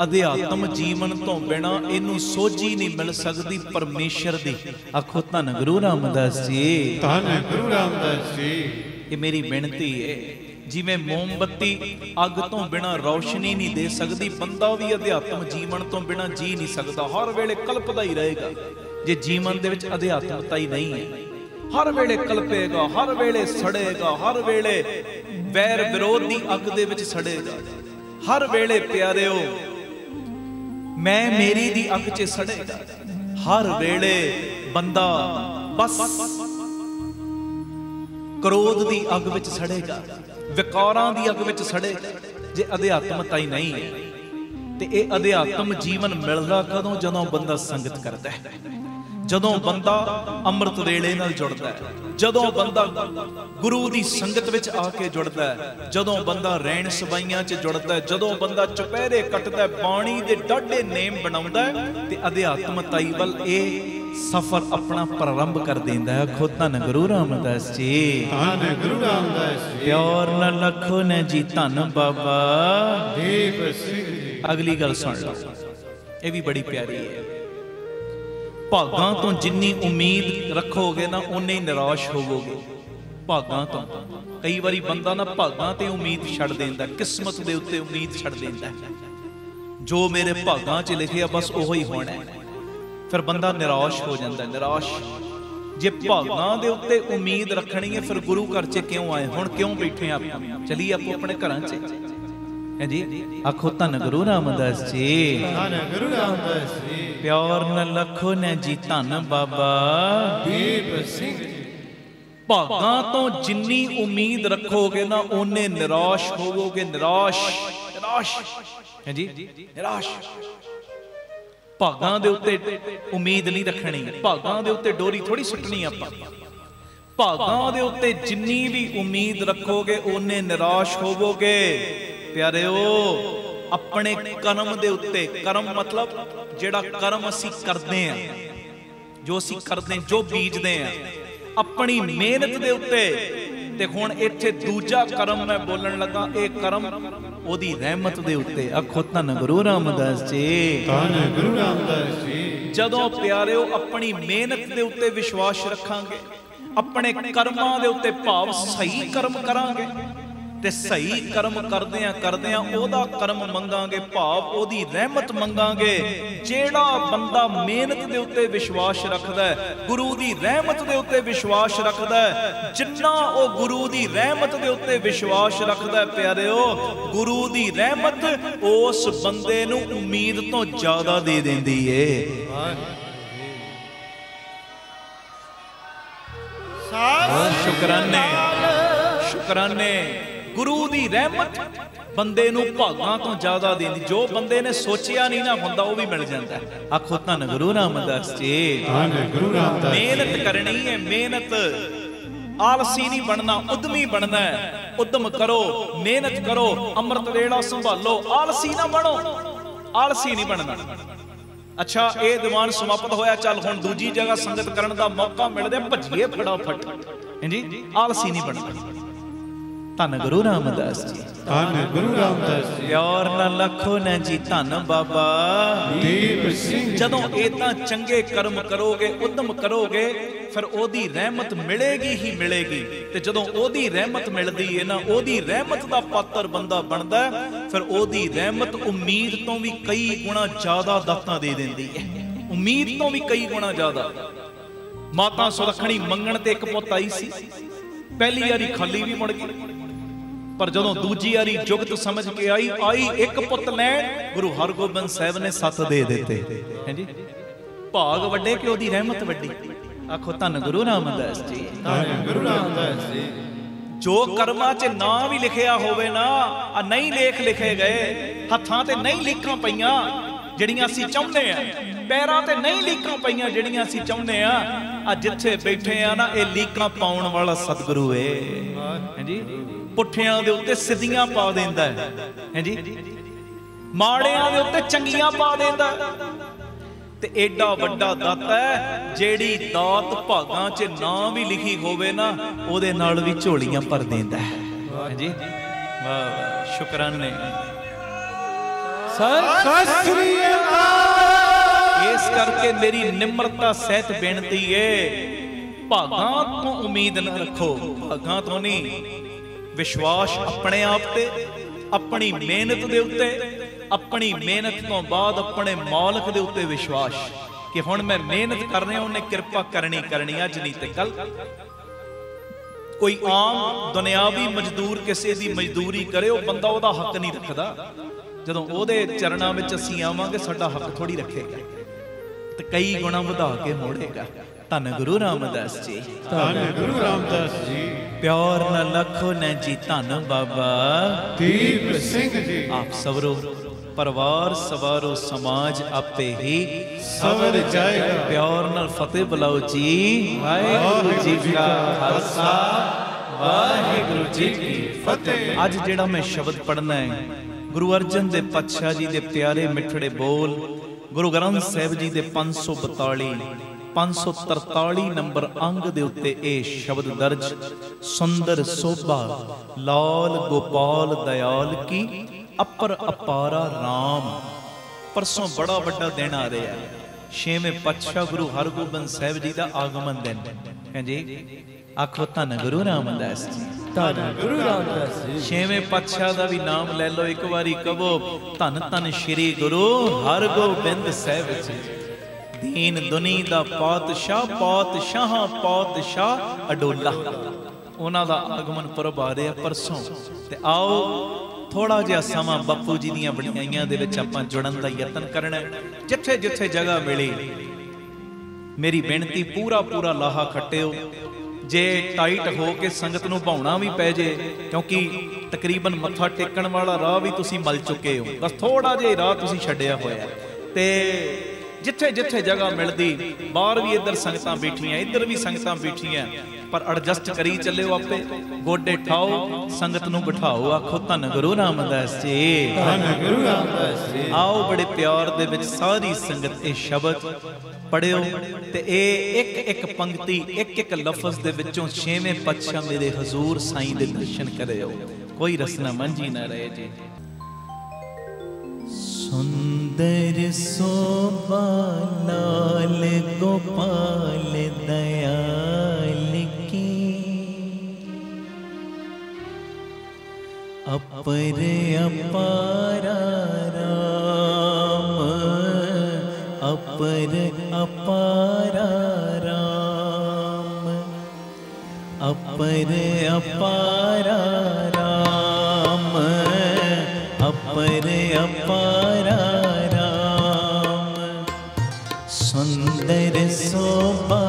ਅਧਿਆਤਮ ਜੀਵਨ ਤੋਂ ਬਿਨਾਂ ਇਹਨੂੰ ਸੋਝੀ ਨਹੀਂ ਮਿਲ ਸਕਦੀ ਪਰਮੇਸ਼ਰ ਦੀ। ਆਖੋ ਧੰਨ ਗੁਰੂ ਰਾਮਦਾਸ ਜੀ। ਧੰਨ ਗੁਰੂ ਰਾਮਦਾਸ ਜੀ। ਇਹ ਮੇਰੀ ਬੇਨਤੀ ਹੈ। ਜਿਵੇਂ ਮੋਮਬੱਤੀ ਅੱਗ ਤੋਂ ਬਿਨਾਂ ਰੌਸ਼ਨੀ ਨਹੀਂ ਦੇ ਸਕਦੀ, ਬੰਦਾ ਵੀ ਅਧਿਆਤਮ ਜੀਵਨ ਤੋਂ ਬਿਨਾਂ ਜੀ ਨਹੀਂ ਸਕਦਾ। ਹਰ ਵੇਲੇ ਕਲਪਦਾ ਹੀ ਰਹੇਗਾ ਜੇ ਜੀਵਨ ਦੇ ਵਿੱਚ ਅਧਿਆਤਮਤਾ ਹੀ ਨਹੀਂ ਹੈ। ਹਰ ਵੇਲੇ ਕਲਪੇਗਾ, ਹਰ ਵੇਲੇ ਸੜੇਗਾ, ਹਰ ਵੇਲੇ ਵੈਰ ਵਿਰੋਧ ਦੀ ਅੱਗ ਦੇ ਵਿੱਚ ਸੜੇਗਾ। ਹਰ ਵੇਲੇ ਪਿਆਰਿਓ ਮੈਂ ਮੇਰੀ ਦੀ ਅੱਗ 'ਚ ਸੜੇਗਾ। ਹਰ ਵੇਲੇ ਬੰਦਾ ਬਸ ਕ੍ਰੋਧ ਦੀ ਅੱਗ ਵਿੱਚ ਸੜੇਗਾ, ਵਿਕਾਰਾਂ ਦੀ ਅੱਗ ਵਿੱਚ ਸੜੇਗਾ ਜੇ ਅਧਿਆਤਮਤਾ ਹੀ ਨਹੀਂ ਹੈ। ਤੇ ਇਹ ਅਧਿਆਤਮ ਜੀਵਨ ਮਿਲਦਾ ਕਦੋਂ? ਜਦੋਂ ਬੰਦਾ ਸੰਗਤ ਕਰਦਾ ਹੈ, ਜਦੋਂ ਬੰਦਾ ਅੰਮ੍ਰਿਤ ਵੇਲੇ ਨਾਲ ਜੁੜਦਾ ਹੈ, ਜਦੋਂ ਬੰਦਾ ਗੁਰੂ ਦੀ ਸੰਗਤ ਵਿੱਚ ਆ ਕੇ ਜੁੜਦਾ ਹੈ, ਜਦੋਂ ਬੰਦਾ ਰਹਿਣ ਸਬਾਈਆਂ 'ਚ ਜੁੜਦਾ ਹੈ, ਜਦੋਂ ਬੰਦਾ ਚੁਪਹਿਰੇ ਕੱਟਦਾ, ਬਾਣੀ ਦੇ ਡਾਢੇ ਨੇਮ ਬਣਾਉਂਦਾ ਹੈ ਤੇ ਅਧਿਆਤਮਤਾਈ ਵੱਲ ਇਹ ਸਫ਼ਰ ਆਪਣਾ ਪ੍ਰਾਰੰਭ ਕਰ ਦਿੰਦਾ ਹੈ। ਆਖੋ ਧੰਨ ਗੁਰੂ ਰਾਮਦਾਸ ਜੀ। ਧੰਨ ਗੁਰੂ ਰਾਮਦਾਸ ਜੀ। ਪਿਆਰ ਨਾਲ ਲੱਖੋ ਨੇ ਜੀ ਧੰਨ ਬਾਬਾ ਦੀਪ ਸਿੰਘ ਜੀ। ਅਗਲੀ ਗੱਲ ਸੁਣ ਲਓ, ਇਹ ਵੀ ਬੜੀ ਪਿਆਰੀ ਹੈ। ਭਾਗਾਂ ਤੋਂ ਜਿੰਨੀ ਉਮੀਦ ਰੱਖੋਗੇ ਨਾ ਓਨੇ ਹੀ ਨਿਰਾਸ਼ ਹੋਵੋਗੇ। ਭਾਗਾਂ ਤੋਂ ਕਈ ਵਾਰੀ ਬੰਦਾ ਨਾ ਭਾਗਾਂ ਤੇ ਉਮੀਦ ਛੱਡ ਦਿੰਦਾ, ਕਿਸਮਤ ਦੇ ਉੱਤੇ ਉਮੀਦ ਛੱਡ ਦਿੰਦਾ। ਜੋ ਮੇਰੇ ਭਾਗਾਂ 'ਚ ਲਿਖਿਆ ਬਸ ਉਹੋ ਹੀ ਹੋਣਾ, ਫਿਰ ਬੰਦਾ ਨਿਰਾਸ਼ ਹੋ ਜਾਂਦਾ। ਨਿਰਾਸ਼ ਜੇ ਭਾਗਾਂ ਦੇ ਉੱਤੇ ਉਮੀਦ ਰੱਖਣੀ ਹੈ ਫਿਰ ਗੁਰੂ ਘਰ 'ਚ ਕਿਉਂ ਆਏ? ਹੁਣ ਕਿਉਂ ਬੈਠੇ ਆਪਾਂ? ਚਲੀਏ ਆਪੋ ਆਪਣੇ ਘਰਾਂ 'ਚ ਹੈ ਜੀ। ਆਖੋ ਧੰਨ ਗੁਰੂ ਰਾਮਦਾਸ ਜੀ। ਧੰਨ ਗੁਰੂ ਰਾਮਦਾਸ ਜੀ। ਪਿਆਰ ਨਾਲ ਲੱਖੋ ਨੇ ਜੀ ਧੰਨ ਬਾਬਾ ਦੀਪ ਸਿੰਘ ਜੀ। ਭਾਗਾਂ ਤੋਂ ਜਿੰਨੀ ਉਮੀਦ ਰੱਖੋਗੇ ਨਾ ਓਨੇ ਨਿਰਾਸ਼ ਹੋਵੋਗੇ। ਨਿਰਾਸ਼ ਹੈ ਜੀ, ਨਿਰਾਸ਼। ਭਾਗਾਂ ਦੇ ਉੱਤੇ ਉਮੀਦ ਨਹੀਂ ਰੱਖਣੀ, ਭਾਗਾਂ ਦੇ ਉੱਤੇ ਡੋਰੀ ਥੋੜੀ ਸੁੱਟਣੀ ਆਪਾਂ। ਭਾਗਾਂ ਦੇ ਉੱਤੇ ਜਿੰਨੀ ਵੀ ਉਮੀਦ ਰੱਖੋਗੇ ਓਨੇ ਨਿਰਾਸ਼ ਹੋਵੋਗੇ। ਪਿਆਰਿਓ ਆਪਣੇ ਕਰਮ ਦੇ ਉੱਤੇ, ਕਰਮ ਮਤਲਬ ਜਿਹੜਾ ਕਰਮ ਅਸੀਂ ਕਰਦੇ ਆਂ, ਜੋ ਅਸੀਂ ਕਰਦੇ, ਜੋ ਬੀਜਦੇ ਆਂ, ਆਪਣੀ ਮਿਹਨਤ ਦੇ ਉੱਤੇ। ਤੇ ਹੁਣ ਇੱਥੇ ਦੂਜਾ ਕਰਮ ਮੈਂ ਬੋਲਣ ਲੱਗਾ, ਇਹ ਕਰਮ ਉਹਦੀ ਰਹਿਮਤ ਦੇ ਉੱਤੇ। ਆਖੋ ਧੰਨ ਗੁਰੂ ਰਾਮਦਾਸ ਜੀ। ਧੰਨ ਗੁਰੂ ਰਾਮਦਾਸ ਜੀ। ਜਦੋਂ ਪਿਆਰਿਓ ਆਪਣੀ ਮਿਹਨਤ ਦੇ ਉੱਤੇ ਵਿਸ਼ਵਾਸ ਰੱਖਾਂਗੇ, ਆਪਣੇ ਕਰਮਾਂ ਦੇ ਉੱਤੇ ਭਾਵ ਸਹੀ ਕਰਮ ਕਰਾਂਗੇ ਤੇ ਸਹੀ ਕਰਮ ਕਰਦਿਆਂ ਉਹਦਾ ਕਰਮ ਮੰਗਾਂਗੇ, ਭਾਵ ਉਹਦੀ ਰਹਿਮਤ ਮੰਗਾਂਗੇ। ਜਿਹੜਾ ਬੰਦਾ ਮਿਹਨਤ ਦੇ ਉੱਤੇ ਵਿਸ਼ਵਾਸ ਰੱਖਦਾ ਹੈ, ਗੁਰੂ ਦੀ ਰਹਿਮਤ ਦੇ ਉੱਤੇ ਵਿਸ਼ਵਾਸ ਰੱਖਦਾ ਹੈ, ਜਿੰਨਾ ਉਹ ਗੁਰੂ ਦੀ ਰਹਿਮਤ ਦੇ ਉੱਤੇ ਵਿਸ਼ਵਾਸ ਰੱਖਦਾ ਹੈ ਪਿਆਰਿਓ, ਗੁਰੂ ਦੀ ਰਹਿਮਤ ਉਸ ਬੰਦੇ ਨੂੰ ਉਮੀਦ ਤੋਂ ਜ਼ਿਆਦਾ ਦੇ ਦਿੰਦੀ ਏ। ਸ਼ੁਕਰਾਨੇ। ਗੁਰੂ ਦੀ ਰਹਿਮਤ ਬੰਦੇ ਨੂੰ ਭਾਗਾਂ ਤੋਂ ਜ਼ਿਆਦਾ ਦਿੰਦੀ। ਜੋ ਬੰਦੇ ਨੇ ਸੋਚਿਆ ਨਹੀਂ ਨਾ ਹੁੰਦਾ ਉਹ ਵੀ ਮਿਲ ਜਾਂਦਾ। ਆਖੋ ਧੰਨ ਗੁਰੂ ਰਾਮਦਾਸ ਜੀ। ਧੰਨ ਗੁਰੂ ਰਾਮਦਾਸ। ਮਿਹਨਤ ਕਰਨੀ ਹੈ, ਮਿਹਨਤ। ਆਲਸੀ ਨਹੀਂ ਬਣਨਾ, ਉਦਮੀ ਬਣਨਾ ਹੈ। ਉਦਮ ਕਰੋ, ਮਿਹਨਤ ਕਰੋ, ਅੰਮ੍ਰਿਤ ਵੇਲਾ ਸੰਭਾਲੋ, ਆਲਸੀ ਨਾ ਬਣੋ। ਆਲਸੀ ਨਹੀਂ ਬਣਨਾ। ਅੱਛਾ, ਇਹ ਦੀਵਾਨ ਸਮਾਪਤ ਹੋਇਆ, ਚੱਲ ਹੁਣ ਦੂਜੀ ਜਗ੍ਹਾ ਸੰਗਤ ਕਰਨ ਦਾ ਮੌਕਾ ਮਿਲਦਾ, ਭੱਜੀਏ ਫਟਾਫਟ। ਹਾਂਜੀ, ਆਲਸੀ ਨਹੀਂ ਬਣਨਾ। ਧੰਨ ਗੁਰੂ ਰਾਮਦਾਸ ਜੀ। ਧੰਨ ਗੁਰੂ ਰਾਮਦਾਸ ਜੀ। ਪਿਆਰ ਨਾਲ ਲੱਖੋ ਨੇ ਜੀ ਧੰਨ ਬਾਬਾ ਦੀਪ ਸਿੰਘ। ਜਦੋਂ ਇਦਾਂ ਚੰਗੇ ਕਰਮ ਕਰੋਗੇ, ਉਦਮ ਕਰੋਗੇ, ਫਿਰ ਉਹਦੀ ਰਹਿਮਤ ਮਿਲੇਗੀ ਹੀ ਮਿਲੇਗੀ। ਤੇ ਜਦੋਂ ਉਹਦੀ ਰਹਿਮਤ ਮਿਲਦੀ ਹੈ ਨਾ, ਉਹਦੀ ਰਹਿਮਤ ਦਾ ਪਾਤਰ ਬੰਦਾ ਬਣਦਾ, ਫਿਰ ਉਹਦੀ ਰਹਿਮਤ ਉਮੀਦ ਤੋਂ ਵੀ ਕਈ ਗੁਣਾ ਜ਼ਿਆਦਾ ਦਾਤਾਂ ਦੇ ਦਿੰਦੀ ਹੈ। ਉਮੀਦ ਤੋਂ ਵੀ ਕਈ ਗੁਣਾ ਜ਼ਿਆਦਾ। ਮਾਤਾ ਸੁਲੱਖਣੀ ਮੰਗਣ ਤੇ ਇੱਕ ਪੁੱਤ ਆਈ ਸੀ, ਪਹਿਲੀ ਵਾਰੀ ਖਾਲੀ ਵੀ ਮੁੜ ਗਈ, ਪਰ ਜਦੋਂ ਦੂਜੀ ਵਾਰੀ ਜੁਗਤ ਸਮਝ ਕੇ ਆਈ ਇੱਕ ਪੁੱਤ ਲੈਣ, ਗੁਰੂ ਹਰਗੋਬਿੰਦ ਸਾਹਿਬ ਨੇ 7 ਦੇ ਦਿੱਤੇ। ਹਾਂਜੀ, ਭਾਗ ਵੱਡੇ ਕਿ ਉਹਦੀ ਰਹਿਮਤ ਵੱਡੀ। ਆਖੋ ਧੰਨ ਗੁਰੂ ਰਾਮਦਾਸ ਜੀ। ਧੰਨ ਗੁਰੂ ਰਾਮਦਾਸ ਜੀ। ਜੋ ਕਰਮਾਂ 'ਚ ਨਾਂ ਵੀ ਲਿਖਿਆ ਹੋਵੇ ਨਾ, ਆ ਨਹੀਂ ਲੇਖ ਲਿਖੇ ਗਏ, ਹੱਥਾਂ ਤੇ ਨਹੀਂ ਲਿਖਾਂ ਪਈਆਂ, ਜਿਹੜੀਆਂ ਅਸੀਂ ਚਾਹੁੰਦੇ ਆ, ਪੈਰਾਂ ਤੇ ਨਹੀਂ ਲੀਕਾਂ ਪਈਆਂ ਜਿਹੜੀਆਂ ਅਸੀਂ ਚਾਹੁੰਦੇ ਆ। ਆ ਜਿੱਥੇ ਬੈਠੇ ਆ ਨਾ, ਇਹ ਲੀਕਾਂ ਪਾਉਣ ਵਾਲਾ ਸਤਿਗੁਰੂ ਏ, ਹਾਂਜੀ। ਪੁੱਠਿਆਂ ਦੇ ਉੱਤੇ ਸਿੱਧੀਆਂ ਪਾ ਦਿੰਦਾ ਹੈ, ਹਾਂਜੀ। ਮਾੜਿਆਂ ਦੇ ਉੱਤੇ ਚੰਗੀਆਂ ਪਾ ਦਿੰਦਾ। ਤੇ ਐਡਾ ਵੱਡਾ ਦਾਤਾ ਹੈ, ਜਿਹੜੀ ਦਾਤ ਭਾਗਾਂ 'ਚ ਨਾ ਵੀ ਲਿਖੀ ਹੋਵੇ ਨਾ, ਉਹਦੇ ਨਾਲ ਵੀ ਝੋਲੀਆਂ ਭਰ ਦਿੰਦਾ ਹੈ, ਹਾਂਜੀ। ਵਾਹ, ਸ਼ੁਕਰਾਨੇ। ਸਤਿ ਸ੍ਰੀ ਅਕਾਲ। ਇਸ ਕਰਕੇ ਮੇਰੀ ਨਿਮਰਤਾ ਸਹਿਤ ਬੇਨਤੀ ਏ, ਭਾਗਾਂ ਤੋਂ ਉਮੀਦ ਨਾ ਰੱਖੋ, ਭਾਗਾਂ ਤੋਂ ਨਹੀਂ। ਵਿਸ਼ਵਾਸ ਆਪਣੇ ਆਪ ਤੇ, ਆਪਣੀ ਮਿਹਨਤ ਦੇ ਉੱਤੇ, ਆਪਣੀ ਮਿਹਨਤ ਤੋਂ ਬਾਅਦ ਆਪਣੇ ਮਾਲਕ ਦੇ ਉੱਤੇ ਵਿਸ਼ਵਾਸ ਕਿ ਹੁਣ ਮੈਂ ਮਿਹਨਤ ਕਰ ਰਿਹਾ, ਉਹਨੇ ਕਿਰਪਾ ਕਰਨੀ ਅੱਜ ਨਹੀਂ ਤੇ ਕੱਲ। ਕੋਈ ਆਮ ਦੁਨਿਆਵੀ ਮਜ਼ਦੂਰ ਕਿਸੇ ਦੀ ਮਜ਼ਦੂਰੀ ਕਰੇ, ਉਹ ਬੰਦਾ ਉਹਦਾ ਹੱਕ ਨਹੀਂ ਰੱਖਦਾ। ਜਦੋਂ ਉਹਦੇ ਚਰਨਾਂ ਵਿੱਚ ਅਸੀਂ ਆਵਾਂਗੇ, ਸਾਡਾ ਹੱਕ ਥੋੜੀ ਰੱਖੇਗਾ, ਤੇ ਕਈ ਗੁਣਾ ਵਧਾ ਕੇ ਮੋੜੇਗਾ। ਧੰਨ ਗੁਰੂ ਰਾਮਦਾਸ ਜੀ, ਧੰਨ ਗੁਰੂ ਰਾਮਦਾਸ ਜੀ। ਪਿਆਰ ਨਾ ਲੱਖੋ ਨਾ ਜੀ, ਧੰਨ ਬਾਬਾ ਦੀਪ ਸਿੰਘ ਜੀ। ਆਪ ਸਵਰੋ ਪਰਿਵਾਰ ਸਵਾਰੋ, ਸਮਾਜ ਆਪੇ ਹੀ ਸਵਰ ਜਾਏਗਾ। ਪਿਆਰ ਨਾਲ ਫਤਿਹ ਬੁਲਾਓ ਜੀ। ਵਾਹਿਗੁਰੂ ਜੀ ਕਾ ਖਾਲਸਾ, ਵਾਹਿਗੁਰੂ ਜੀ ਕੀ ਫਤਿਹ। ਅੱਜ ਜਿਹੜਾ ਮੈਂ ਸ਼ਬਦ ਪੜ੍ਹਨਾ ਹੈ, ਗੁਰੂ ਅਰਜਨ ਦੇਵ ਪਾਤਸ਼ਾਹ ਜੀ ਦੇ ਪਿਆਰੇ ਮਿੱਠੜੇ ਬੋਲ, ਗੁਰੂ ਗ੍ਰੰਥ ਸਾਹਿਬ ਜੀ ਦੇ 543 ਨੰਬਰ ਅੰਗ ਦੇ ਉੱਤੇ ਇਹ ਸ਼ਬਦ ਦਰਜ। ਸੁੰਦਰ ਸੋਭਾ ਲਾਲ ਗੋਪਾਲ ਦਇਆਲ ਕੀ, ਅਪਰ ਅਪਾਰਾ ਰਾਮ। ਪਰਸੋਂ ਬੜਾ ਵੱਡਾ ਦਿਨ ਆ ਰਿਹਾ, 6ਵੇਂ ਪਾਤਸ਼ਾਹ ਗੁਰੂ ਹਰਗੋਬਿੰਦ ਸਾਹਿਬ ਜੀ ਦਾ ਆਗਮਨ ਦਿਨ, ਹਾਂਜੀ। ਆਖੋ ਧੰਨ ਗੁਰੂ ਰਾਮਦਾਸ ਜੀ, ਧੰਨ ਗੁਰੂ ਰਾਮਦਾਸ ਜੀ। 6ਵੇਂ ਪਾਤਸ਼ਾਹ ਦਾ ਵੀ ਨਾਮ ਲੈ ਲਓ ਇੱਕ ਵਾਰੀ, ਕਹੋ ਧੰਨ ਧੰਨ ਸ਼੍ਰੀ ਗੁਰੂ ਹਰਗੋਬਿੰਦ ਸਾਹਿਬ ਜੀ। ਦੀਨ ਦੁਨੀ ਦਾ ਪਾਤਸ਼ਾਹ, ਪਾਤਸ਼ਾਹਾਂ ਪਾਤਸ਼ਾਹ ਅਡੋਲਾ, ਉਹਨਾਂ ਦਾ ਆਗਮਨ ਪੁਰਬ ਆ ਰਿਹਾ ਪਰਸੋਂ। ਤੇ ਆਓ ਥੋੜਾ ਜਿਹਾ ਸਮਾਂ ਬਾਪੂ ਜੀ ਦੀਆਂ ਵਡਿਆਈਆਂ ਦੇ ਵਿੱਚ ਆਪਾਂ ਜੁੜਨ ਦਾ ਯਤਨ ਕਰਨਾ। ਜਿੱਥੇ ਜਿੱਥੇ ਜਗ੍ਹਾ ਮਿਲੇ, ਮੇਰੀ ਬੇਨਤੀ ਪੂਰਾ ਲਾਹਾ ਖੱਟਿਓ। ਜੇ ਟਾਈਟ ਹੋ ਕੇ ਸੰਗਤ ਨੂੰ ਭਾਉਣਾ ਵੀ ਪੈ ਜੇ, ਕਿਉਂਕਿ ਤਕਰੀਬਨ ਮੱਥਾ ਟੇਕਣ ਵਾਲਾ ਰਾਹ ਵੀ ਤੁਸੀਂ ਮਲ ਚੁੱਕੇ ਹੋ, ਬਸ ਥੋੜਾ ਜਿਹਾ ਰਾਹ ਤੁਸੀਂ ਛੱਡਿਆ ਹੋਇਆ। ਤੇ ਜਿੱਥੇ ਜਿੱਥੇ ਜਗ੍ਹਾ ਮਿਲਦੀ, ਬਾਹਰ ਵੀ ਇੱਧਰ ਸੰਗਤਾਂ ਬੈਠੀਆਂ, ਇੱਧਰ ਵੀ ਸੰਗਤਾਂ ਬੈਠੀਆਂ, ਪਰ ਐਡਜਸਟ ਕਰੀ ਚੱਲਿਓ ਆਪੇ। ਗੋਡੇ ਠਾਓ, ਸੰਗਤ ਨੂੰ ਬਿਠਾਓ, ਆਖੋ ਧੰਨ ਗੁਰੂ ਰਾਮਦਾਸ ਜੀ, ਧੰਨ ਗੁਰੂ ਰਾਮਦਾਸ ਜੀ। ਆਓ ਬੜੇ ਪਿਆਰ ਦੇ ਵਿੱਚ ਸਾਰੀ ਸੰਗਤ ਇਹ ਸ਼ਬਦ ਪੜਿਓ, ਤੇ ਇਹ ਇੱਕ ਇੱਕ ਪੰਕਤੀ, ਇੱਕ ਇੱਕ ਲਫ਼ਜ਼ ਦੇ ਵਿੱਚੋਂ 6ਵੇਂ ਪਾਤਸ਼ਾਹ ਮੇਰੇ ਹਜ਼ੂਰ ਸਾਈਂ ਦੇ ਦਰਸ਼ਨ ਕਰਿਓ, ਕੋਈ ਰਸਨਾ ਮੰਝੀ ਨਾ ਰਹੇ ਜੀ। ਸੁੰਦਰ ਸੋਭਾ ਲਾਲ ਗੋਪਾਲ ਦਇਆਲ ਕੀ, ਅਪਰ ਅਪਾਰਾ ਰਾਮ, ਅਪਰ ਅਪਾਰਾ ਰਾਮ, ਅਪਰ ਅਪਾਰਾ ਰਾਮ, ਅਪਰ ਅਪਾਰਾ ਰਾਮ। ਸੁੰਦਰ ਸੋਭਾ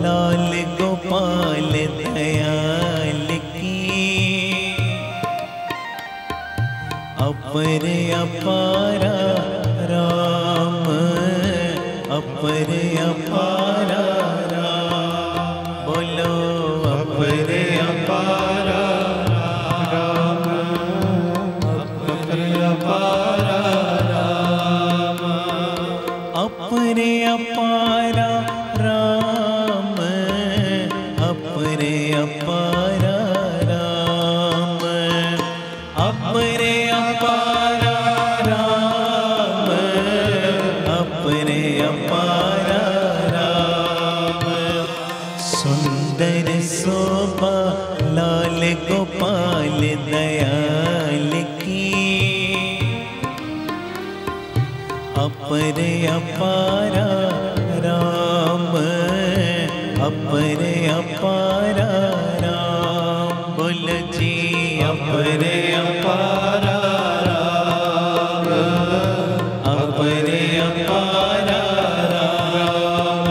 ਲਾਲ ਗੋਪਾਲ ਦਇਆਲ ਕੀ, ਅਪਰ ਅਪਾਰਾ ਰਾਮ, ਅਪਰ ਅਪਾਰਾ ਰਾਮ। ਬੋਲੋ ਅਪਰ ਅਪਾਰਾ ਰਾਮ, ਅਪਰ ਅਪਾਰਾ ਰਾਮ, ਅਪਰ ਅਪਾਰਾ ਰਾਮ, ਅਪਰ ਅਪਾਰਾ ਰਾਮ, ਅਪਰ ਅਪਾਰਾ ਰਾਮ, ਅਪਰ ਅਪਾਰਾ ਰਾਮ। ਸੁੰਦਰ ਸੋਭਾ ਲਾਲ ਗੋਪਾਲ ਦਇਆਲ ਕੀ, ਅਪਰ ਅਪਾਰਾ ਰਾਮ, ਅਪਰ ਅਪਾਰਾ ਰਾਮ। ਬੋਲ ਜੀ ਅਪਰ ਅਪਾਰਾ ਰਾਮ, ਅਪਰ ਅਪਾਰਾ ਰਾਮ।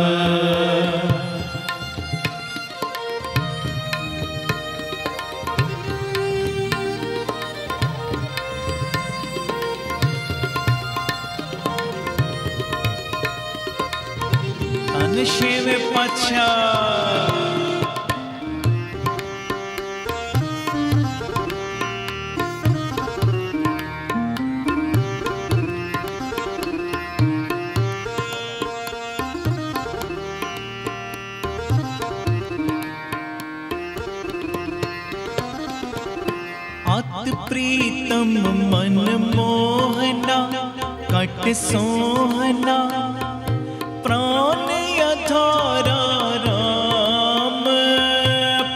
छेवें पातशाह। अत प्रीतम मन मोहना कट सोहना प्राण अधारा राम,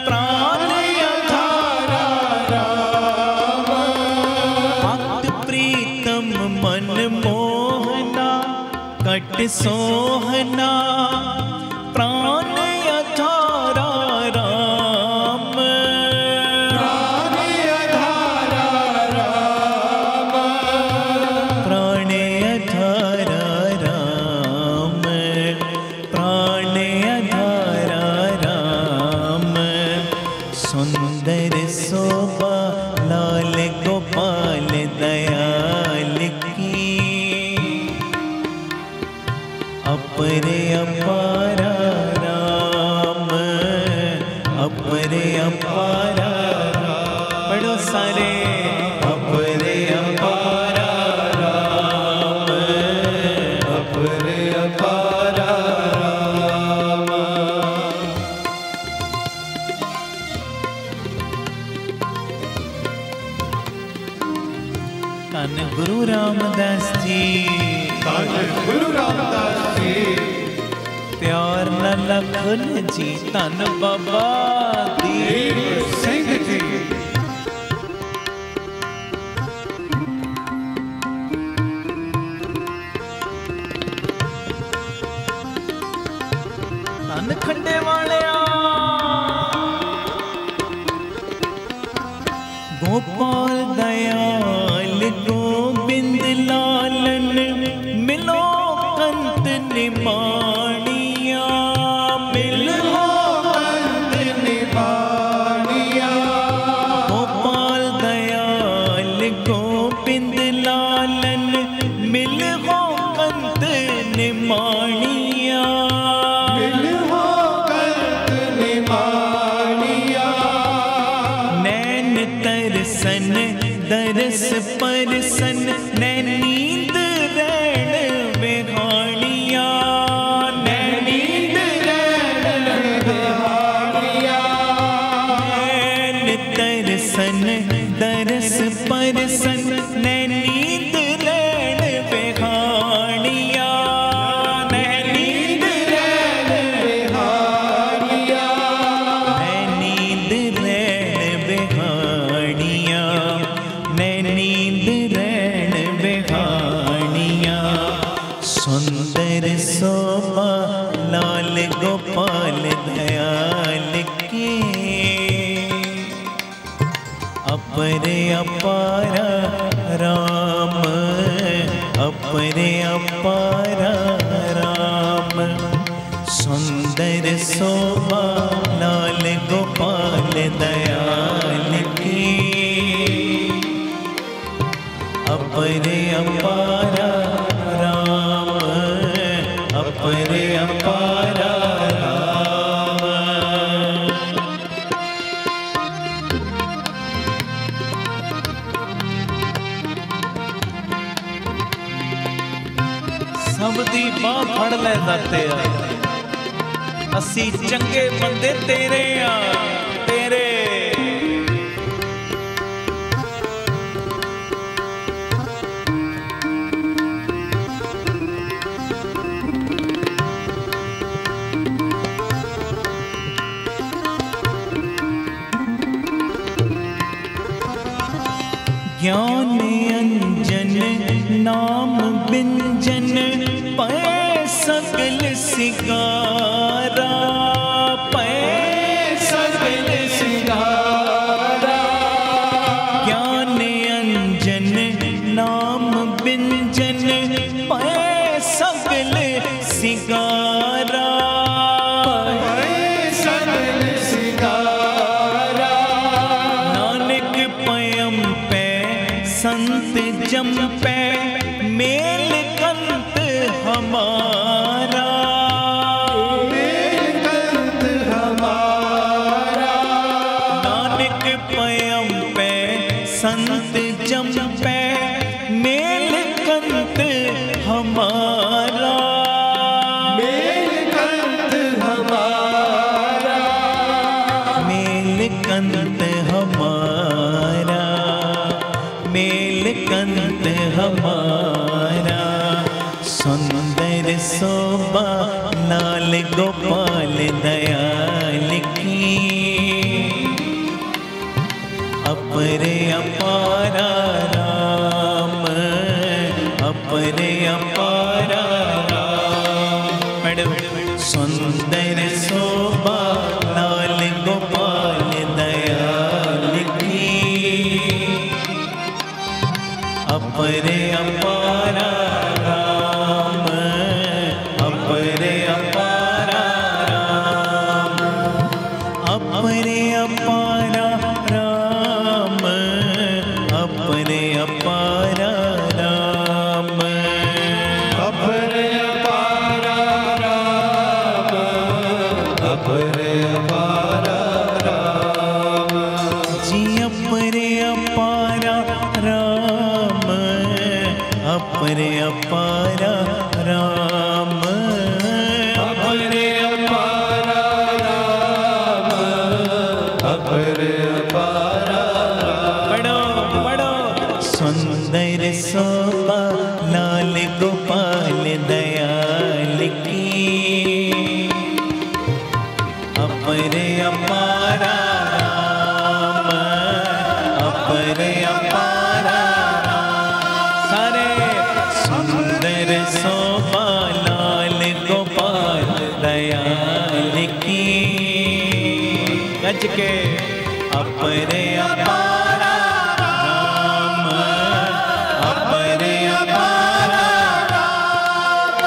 प्राण अधारा राम। अत प्रीतम मन मोहना कट सोहना प्राण अधारा राम, प्राण अधारा राम, प्राण अधारा राम। सुंदर शोभा लाल गोपाल दयाल की, अपरे अपारा राम, अपरे अपारा राम। पढ़ो सारे अपरे अपारा राम, अपरे अपारा राम। धन गुरु रामदास जी, धन गुरु रामदास जी। प्यार न लखन जी, धन बाबा दीप सिंह जी। धन खंडे वालिया। गोपाल दयाल गोबिंद लालन मिलो कंत निमाणिया, मिलो कंत निमाणिया। गोपाल दयाल गोबिंद लालन मिलो कंत निमाणिया, मिलो कंत निमाणिया। नैन तरसन दरस परसन नैनींद रैण बेहानिया, नींद रैण बेहानिया। नैन तरसन दरस परसन नैनींद रैण बेहानिया, नींद रैण बेहानिया। नैनींद रैण बेहानिया, नैनींद रैण बेहानिया। सुंदर शोभा लाल गोपाल दयाल के, अपरे अपारा राम, अपरे अपारा राम। सुंदर शोभा लाल गोपाल दयाल की, अपरे अपारा राम, अपरे अपारा राम। सब दी बाह फड़ ले दाते आ, असी चंगे बंदे तेरे आ तेरे। ज्ञान अंजन नाम बिंजन पै सकल सिगारा, पै सकल सिगारा। ज्ञान अंजन नाम बिंजन पै सकल सिगारा, सकल सिगारा। नानक पयम पे संत जम पे मेल कंत हमारा, हमारा, सुंदर शोभा लाल गोपाल दयाल की, अपरे अपारा राम, अपरे अपारा राम, सुंदर शोभा लाल गोपाल दयाल की, अपरे अपारा राम, अपरे अपारा राम, अपरे अपारा राम, अपरे अपारा राम, अपरे अपारा राम, अपरे अपारा राम, जी अपरे अपारा राम, अपरे अपारा राम, अपरे अपारा राम, अपरे अपारा पढ़ो पढ़ो, सुंदर शोभा लाल गोपाल दयाल की, अपरे अपारा राम, अपरे अपारा राम, सारे सुंदर शोभा लाल गोपाल दयाल की, गज के अपरे अपारा राम, अपरे अपारा राम,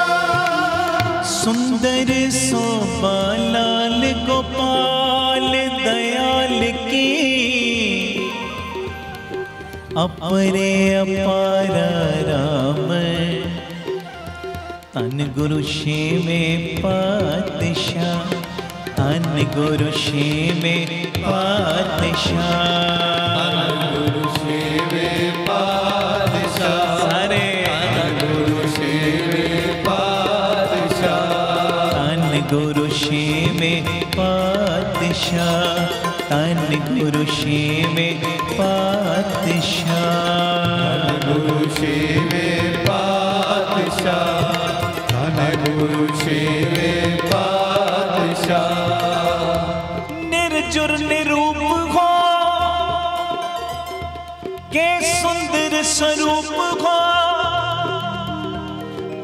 सुंदर शोभा लाल गोपाल दयाल की, अपरे अपारा राम, तन गुरु शेवे पातशाह, तन गुरु शेवे पातशाह, गुरु सेवे पातशाह, सारे गुरु सेवे पातशाह, तन गुरु शेवे पातशाह, तन गुरु शेवे पातशाह, गुरु सेवे पातशाह, धन गुरु सेवे पातशाह, निर्जुर निरूप हो के सुंदर स्वरूप हो,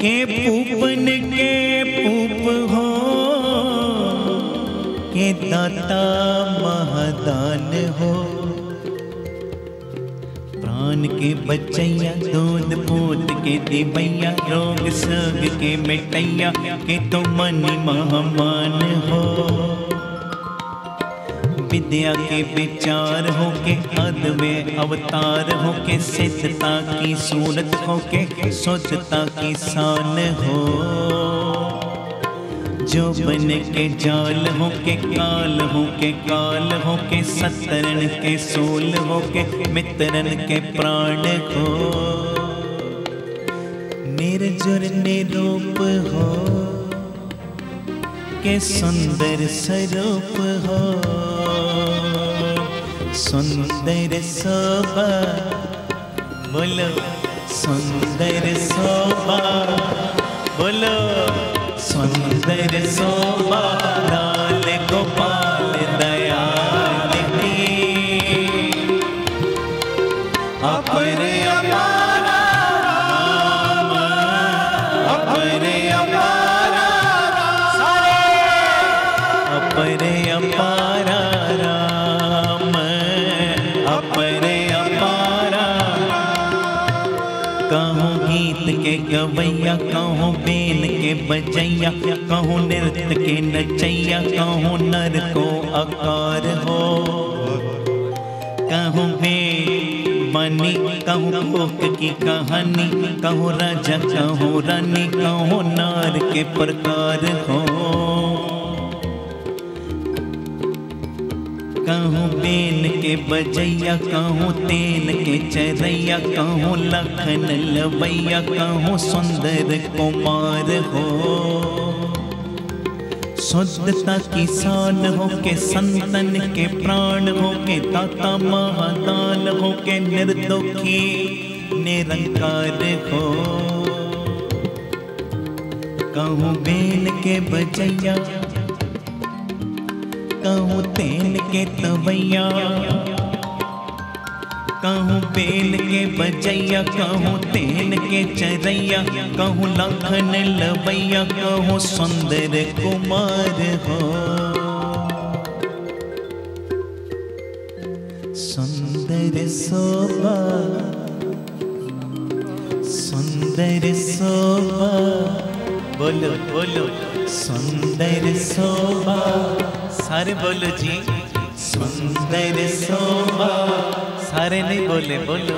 के पूपन के पूप हो, के दाता महादान हो, प्राण के बचैया दूध पूत के दिवैया, रोग सग के मिटैया, के तो मन महामान हो, विद्या के विचार हो के अद में अवतार हो के, सिद्धता की सूरत हो के शुद्धता की शान हो, जो बन के जाल हो के काल हो के काल हो के, सतरन के सोल हो के मित्रन के प्राण हो, निर्जुर निरूप हो के सुंदर स्वरूप हो, सुंदर शोभा बोलो, सुंदर शोभा बोलो, सुंदर शोभा लाल गोपाल दयाल की, अपरे अपारा राम, अपरे अपारा राम, सारे अपरे अपारा राम, अपरे अपारा राम, कहूँ गीत के गवैया, कहूँ बेन के बजैया, कहूँ नृत्य के नचैया, कहूँ नर को आकार हो, कहूँ बनी, कहूँ कोक की कहानी, कहूँ राजा कहूँ रानी, कहूँ नार के प्रकार हो, कहूँ बेन के बजैया, कहूँ तेन के चरैया, कहूँ लखन लवैया, कहूँ सुंदर कुमार हो, शुद्धता की शान हो के संतन के प्राण हो के, दाता महादान हो के, निर्दोखी निरंकार हो। कहूँ बेल के बजैया, कहूँ तेल के तवैया, कहूँ बेल के बजैया, कहूँ तेल के चरैया, कहूँ लखन लवैया, कहूँ सुंदर कुमार हो। सुंदर शोभा, सुंदर शोभा, बोलो बोलो सुंदर शोभा, सारे बोलो जी सुंदर शोभा, सारे नहीं बोले बोलो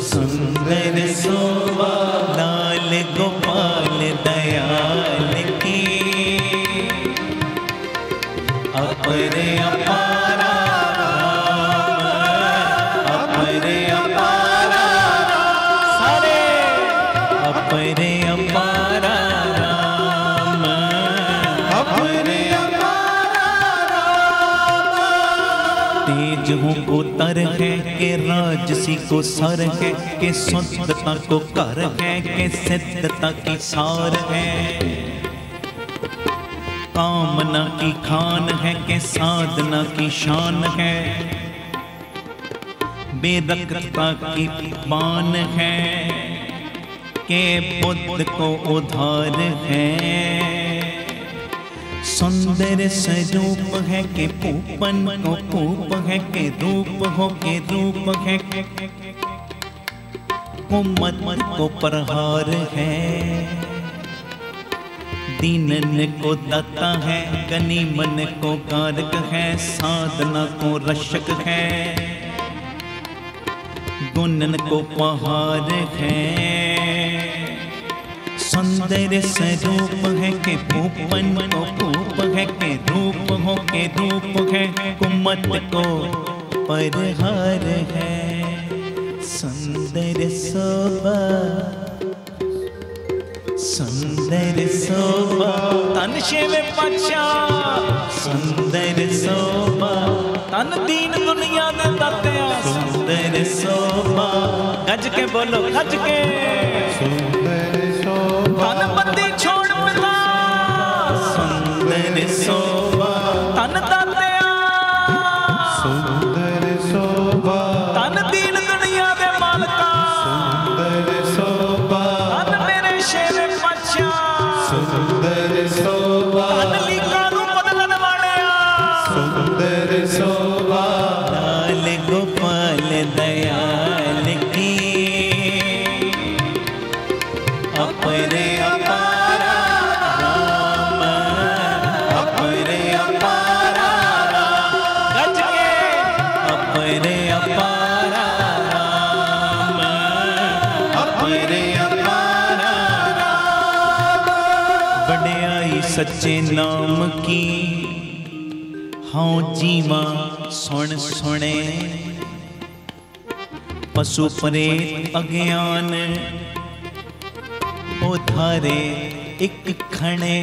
सुंदर शोभा, लाल गोपाल दयाल की अपरे अपारा राम, अपरे अपारा सारे अपरे अपारा राम, अपरे तेज हूँ को तर है के राजसी को सर है के शुद्धता को कर है के सिद्धता की सार है। कामना की खान है के साधना की शान है। बेरकता की बान है के बुद्ध को उधार है। सुंदर स्वरूप है के पूपन को पूप है के रूप हो के रूप है। कुमत को प्रहार है। दीनन को दाता है, गनीमन को कारक है, साधना को रक्षक है, गुणन को पहाड़ है। सुंदर स्वरूप है के पूपन को पूप है के रूप हो के रूप है। कुमत को परहार है। सुंदर शोभा, सुंदर शोभा, तन शिव पातशाह। सुंदर शोभा, तन दीन दुनिया दे दातिया। सुंदर शोभा, गज के बोलो गज के। सुंदर शोभा, तन बंदी छोड़ पिता। सुंदर शोभा, तन दातिया। सुंदर शोभा, तन दीन दुनिया दे मालका। सुंदर शोभा, तन मेरे शिव पातशाह। सुंदर शोभा, तन लीका नूं बदलन वालिया। सुंदर शोभा, लाल गोपाल दयाल की अपरे अपारा राम, अपरे अपारा राम, गज के अपरे अपारा राम, अपरे अपारा राम। बड़ाई सच्चे नाम की हाँ जीवा सुन सुने। पशु प्रेत अज्ञान उधारे एक खणे।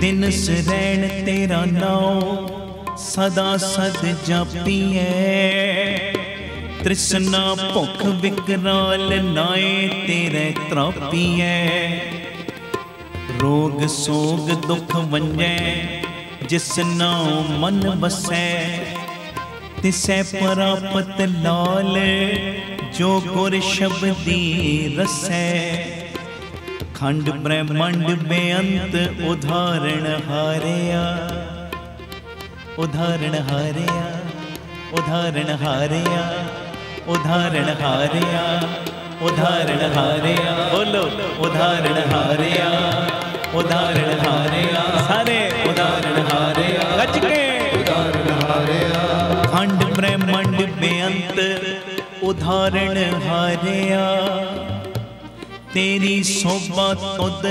दिन सरैन तेरा नाम सदा सद जापीए। तृष्णा भुख विकराल नाए तेरे त्रापीए। रोग सोग दुख वंजै जिस नाम मन बसै। तिसै परापत लाल जो गुर शब्दी रसै। खंड ब्रह्मंड बेअंत उदाहरण हारिया। उदाहरण हारिया, उदाहरण हारिया, उदाहरण हारिया, उदाहरण हारिया। बोलो उदाहरण हारिया, उदाहरण हारिया। सारे उदाहरण हारिया, गज के उदाहरण हारिया। खंड ब्रह्मंड बेअंत उदाहरण हारिया। तेरी शोभा तुद,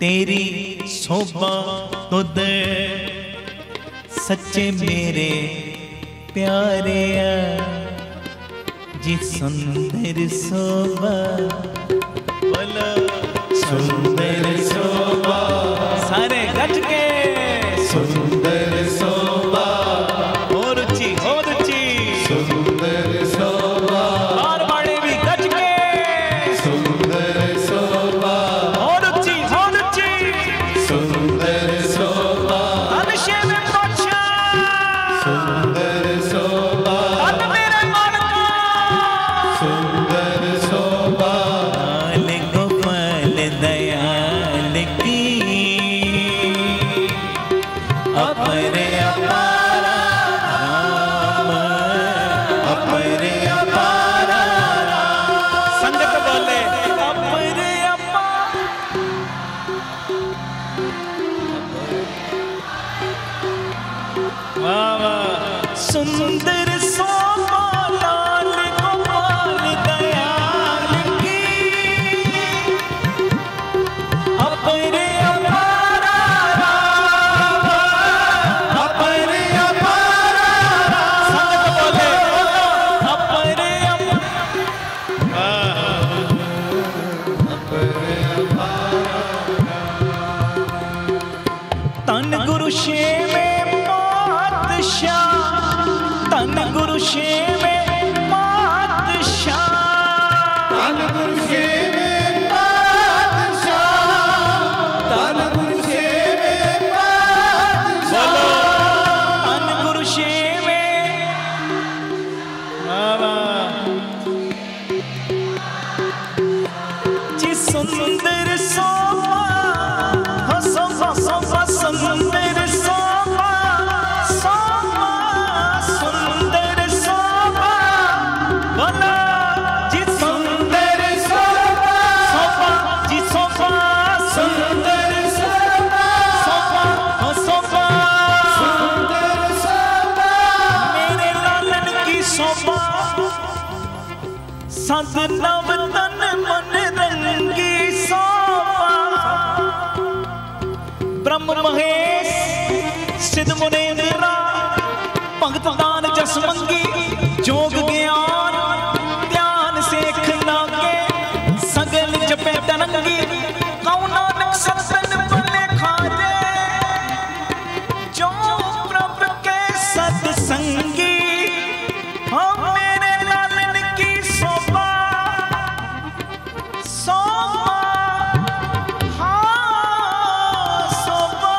तेरी शोभा तुद। सच्चे मेरे प्यारे जी। सुंदर शोभा, बोलो सुंदर शोभा। सारे गज के सुंदर शोभा, और रुचि और रुचि। सुंदर शोभा, अपरे अपारा राम, अपरे अपारा राम। संगत बोले अपरे सुंदर सोमा लाल गोपाल दयाल की अपरे अपारा राम, अपरे अपारा राम। संगत बोले अपरे तन गुरु शेवे पातशाह, तन गुरु शेवे पातशाह, तन गुरु शेवे पातशाह, तन गुरु शेवे पातशाह, तन गुरु शेवे जी सुंदर सोमा, सोमा सोमा सुंदर सोमा, सोमा सुंदर सोमा, बोला जी सुंदर सोमा, सोमा जी सोमा सुंदर सोमा, सोमा सोमा सुंदर सोमा, मेरे लालन की शोभा सद नव तन मन रंगी शोभा। ब्रह्म महेश सिद्ध मुनेन्द्र भगत दान जस मंगी, जोग ज्ञान ध्यान सेख नागे, सगल जपे तरंगी, कौ नानक सत्संग बने खाजे, जो प्रभु के सत्संगी। हम मेरे लालन की शोभा, शोभा हाँ शोभा,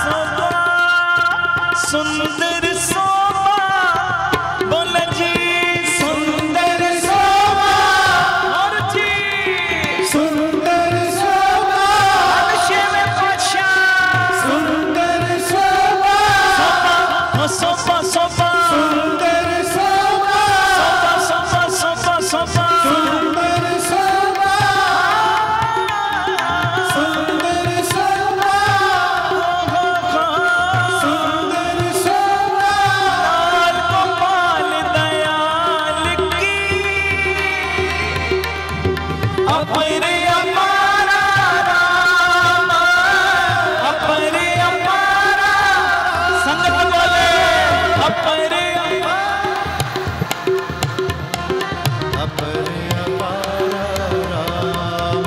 शोभा सुंदर शोभा, बोल जी सुंदर शोभा, और जी सुंदर शोभा, शेवे पातशाह सुंदर शोभा, शोभा शोभा सुंदर शोभा, शोभा शोभा शोभा सुंदर शोभा, सुंदर शोभा, सुंदर शोभा, लाल गोपाल दयाल की अपरे अपारा राम, अपरे अपारा संगत बोले अपरे अपरे अपारा राम,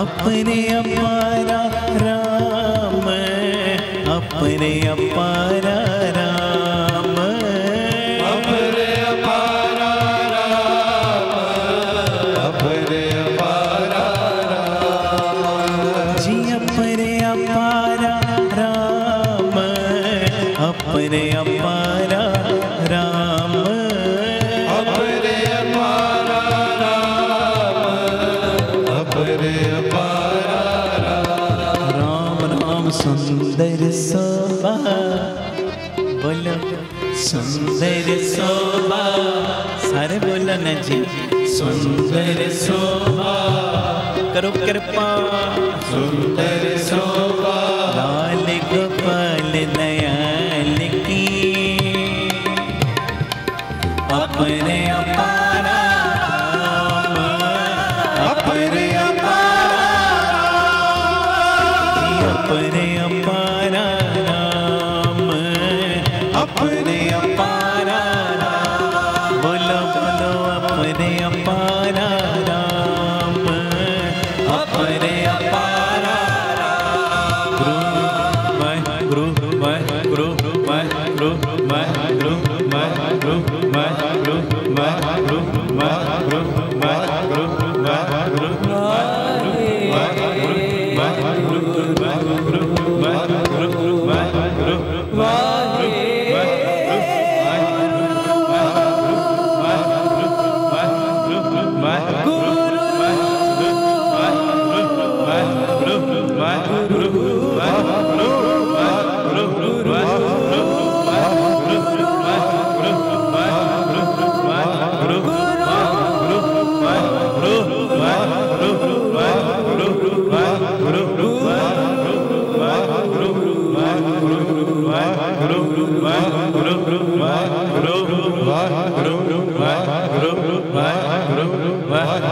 अपने अपारा राम, अपने अपारा राम, अपरे अपारा राम, अपरे अपारा जी अपने अपारा राम, अपने अपारा राम, अपरे अपारा राम, अपरे अपारा राम राम सुंदर शोभा, बोलो सुंदर शोभा, सारे बोलो न जी सुंदर शोभा, करो कृपा सुंदर शोभा, लाल गोपाल दयाल की अपने अपारा राम, अपने अपारा राम, अपने अपारा राम, अपने अपारा राम, बोलो बोलो अपने अपारा राम, अपने अपारा गुरु गुरु गुरु गुरु गुरु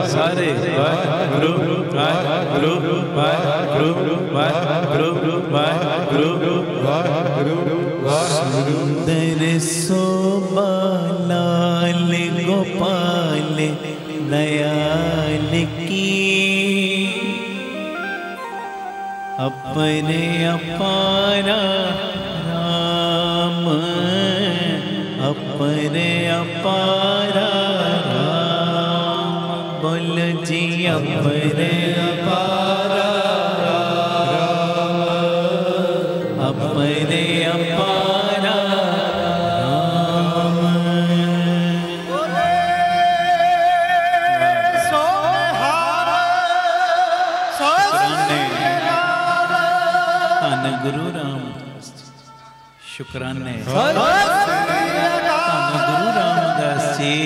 ਸਾਰੇ ਵਾਹਿਗੁਰੂ ਵਾਹਿਗੁਰੂ ਵਾਹਿਗੁਰੂ ਵਾਹਿਗੁਰੂ ਵਾਹਿਗੁਰੂ। ਸੁੰਦਰ ਸੋਭਾ ਲਾਲ ਗੋਪਾਲ दयाल की अपने अपारा राम अपने अपारा राम बोल जी अपने अपारा राम अपने अपारा गुरु रामदास शुक्राने धन गुरु रामदास जी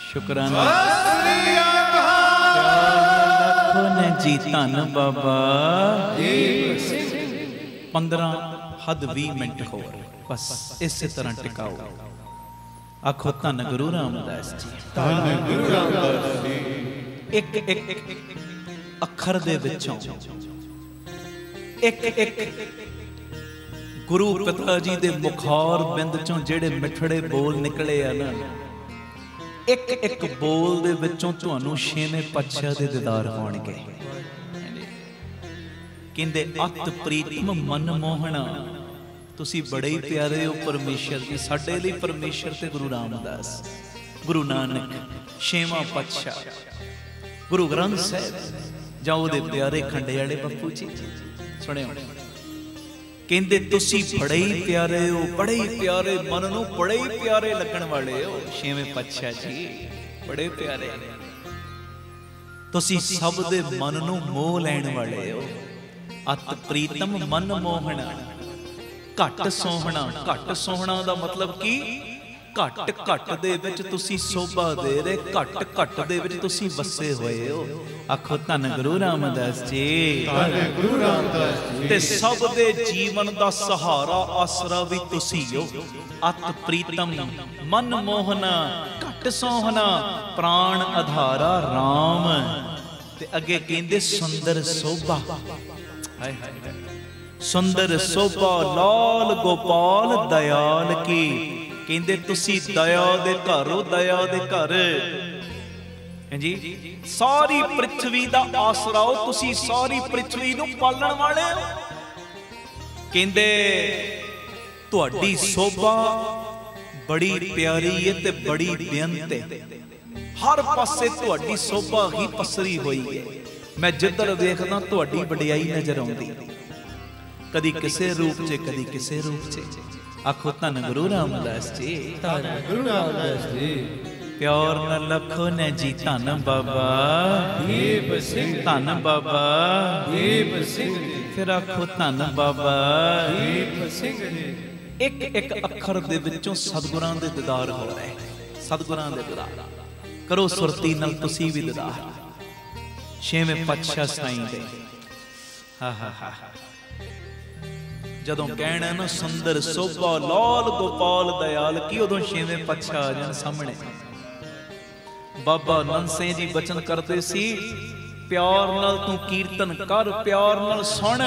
शुक्राने जी धन बाबा 15 हद 20 मिनट हो बस इस तरह टिकाओ आखो धन गुरु रामदास जी धन गुरु रामदास जी। एक एक ਅੱਖਰ ਦੇ ਵਿੱਚੋਂ ਇੱਕ ਇੱਕ ਗੁਰੂ ਪਿਤਾ ਜੀ ਦੇ ਮੁਖਾਰ ਬਿੰਦ ਚੋਂ ਜਿਹੜੇ ਮਿੱਠੜੇ ਬੋਲ ਨਿਕਲੇ ਆ ਨਾ, ਇੱਕ ਇੱਕ ਬੋਲ ਦੇ ਵਿੱਚੋਂ ਤੁਹਾਨੂੰ ਛੇਵੇਂ ਪਾਤਸ਼ਾਹ ਦੇ ਦੀਦਾਰ ਹੋਣਗੇ। ਕਹਿੰਦੇ ਅਤ ਪ੍ਰੀਤਮ ਮਨ ਮੋਹਣਾ, ਤੁਸੀਂ ਬੜੇ ਹੀ ਪਿਆਰੇ ਹੋ ਪਰਮੇਸ਼ਰ ਜੀ ਸਾਡੇ ਲਈ। ਪਰਮੇਸ਼ਰ ਤੇ ਗੁਰੂ ਰਾਮਦਾਸ, ਗੁਰੂ ਨਾਨਕ, ਛੇਵਾਂ ਪਾਤਸ਼ਾਹ, ਗੁਰੂ ਗ੍ਰੰਥ ਸਾਹਿਬ ਜਾਂ ਉਹਦੇ ਪਿਆਰੇ ਖੰਡੇ ਵਾਲੇ ਬੱਪੂ ਜੀ ਸੁਣਿਓ। ਕਹਿੰਦੇ ਤੁਸੀਂ ਬੜੇ ਹੀ ਪਿਆਰੇ ਹੋ, ਬੜੇ ਹੀ ਪਿਆਰੇ, ਮਨ ਨੂੰ ਬੜੇ ਹੀ ਪਿਆਰੇ ਲੱਗਣ ਵਾਲੇ ਹੋ। ਛੇਵੇਂ ਪਾਤਸ਼ਾਹ ਜੀ ਬੜੇ ਪਿਆਰੇ, ਤੁਸੀਂ ਸਭ ਦੇ ਮਨ ਨੂੰ ਮੋਹ ਲੈਣ ਵਾਲੇ ਹੋ। ਅਤ ਪ੍ਰੀਤਮ ਮਨ ਮੋਹਣਾ, ਘੱਟ ਸੋਹਣਾ। ਘੱਟ ਸੋਹਣਾ ਦਾ ਮਤਲਬ ਕੀ? ਘੱਟ ਘੱਟ ਦੇ ਵਿੱਚ ਤੁਸੀਂ ਸੋਭਾ ਦੇ ਰਹੇ, ਘੱਟ ਘੱਟ ਦੇ ਵਿੱਚ ਤੁਸੀਂ ਵਸੇ ਹੋਏ ਹੋ। ਆਖੋ ਧੰਨ ਗੁਰੂ ਰਾਮਦਾਸ ਜੀ, ਧੰਨ ਗੁਰੂ ਰਾਮਦਾਸ ਜੀ। ਤੇ ਸਭ ਦੇ ਜੀਵਨ ਦਾ ਸਹਾਰਾ ਆਸਰਾ ਵੀ ਤੁਸੀਂ ਹੋ। ਅਤ ਪ੍ਰੀਤਮ ਮਨ ਮੋਹਨਾ, ਘੱਟ ਸੋਹਣਾ, ਪ੍ਰਾਣ ਆਧਾਰਾ ਰਾਮ। ਤੇ ਅੱਗੇ ਕਹਿੰਦੇ ਸੁੰਦਰ ਸੋਭਾ, ਹਾਏ ਹਾਏ ਸੁੰਦਰ ਸੋਭਾ ਲਾਲ ਗੋਪਾਲ ਦਇਆਲ ਕੀ। ਕਹਿੰਦੇ ਤੁਸੀਂ ਦਇਆ ਦੇ ਘਰ ਹੋ, ਦਇਆ ਦੇ ਘਰ। ਹਾਂਜੀ, ਸਾਰੀ ਪ੍ਰਿਥਵੀ ਦਾ ਆਸਰਾ ਹੋ ਤੁਸੀਂ, ਸਾਰੀ ਪ੍ਰਿਥਵੀ ਨੂੰ ਪਾਲਣ ਵਾਲੇ ਹੋ। ਕਹਿੰਦੇ ਤੁਹਾਡੀ ਸੋਭਾ ਬੜੀ ਪਿਆਰੀ ਹੈ ਤੇ ਬੜੀ ਬੇਅੰਤ ਹੈ। ਹਰ ਪਾਸੇ ਤੁਹਾਡੀ ਸੋਭਾ ਹੀ ਪਸਰੀ ਹੋਈ ਹੈ। ਮੈਂ ਜਿੱਧਰ ਵੇਖਦਾ ਤੁਹਾਡੀ ਵਡਿਆਈ ਨਜ਼ਰ ਆਉਂਦੀ, ਕਦੀ ਕਿਸੇ ਰੂਪ 'ਚ, ਕਦੀ ਕਿਸੇ ਰੂਪ 'ਚ। ਆਖੋ ਧੰਨ ਗੁਰੂ ਰਾਮਦਾਸ ਜੀ, ਧੰਨ ਗੁਰੂ ਰਾਮਦਾਸ ਜੀ। ਪਿਆਰ ਨਾਲ ਲਖੋ ਨੇ ਜੀ ਧੰਨ ਬਾਬਾ ਦੀਪ ਸਿੰਘ, ਧੰਨ ਬਾਬਾ ਦੀਪ ਸਿੰਘ ਜੀ। ਫਿਰ ਆਖੋ ਧੰਨ ਬਾਬਾ ਦੀਪ ਸਿੰਘ ਜੀ। ਇੱਕ ਇੱਕ ਅੱਖਰ ਦੇ ਵਿੱਚੋਂ ਸਤਿਗੁਰਾਂ ਦੇ ਦੀਦਾਰ ਹੋ ਰਹੇ, ਸਤਿਗੁਰਾਂ ਦੇ ਦੀਦਾਰ ਕਰੋ। ਸੁਰਤੀ ਨਾਲ ਤੁਸੀਂ ਵੀ ਦੀਦਾਰ ਛੇਵੇਂ ਪਾਤਸ਼ਾਹ ਸਾਈਂ ਦੇ। ਹਾ ਹਾ ਹਾ ਜਦੋਂ ਕਹਿਣਾ ਨਾ ਸੁੰਦਰ ਸੋਭਾ ਲਾਲ ਗੋਪਾਲ ਦਇਆਲ ਕੀ, ਉਦੋਂ ਛੇਵੇਂ ਪਾਤਸ਼ਾਹ ਆ ਜਾਣ ਸਾਹਮਣੇ। ਬਾਬਾ ਨੰਦ ਸਿੰਘ ਜੀ ਬਚਨ ਕਰਦੇ ਸੀ, ਪਿਆਰ ਨਾਲ ਤੂੰ ਕੀਰਤਨ ਕਰ, ਪਿਆਰ ਨਾਲ ਸੁਣ,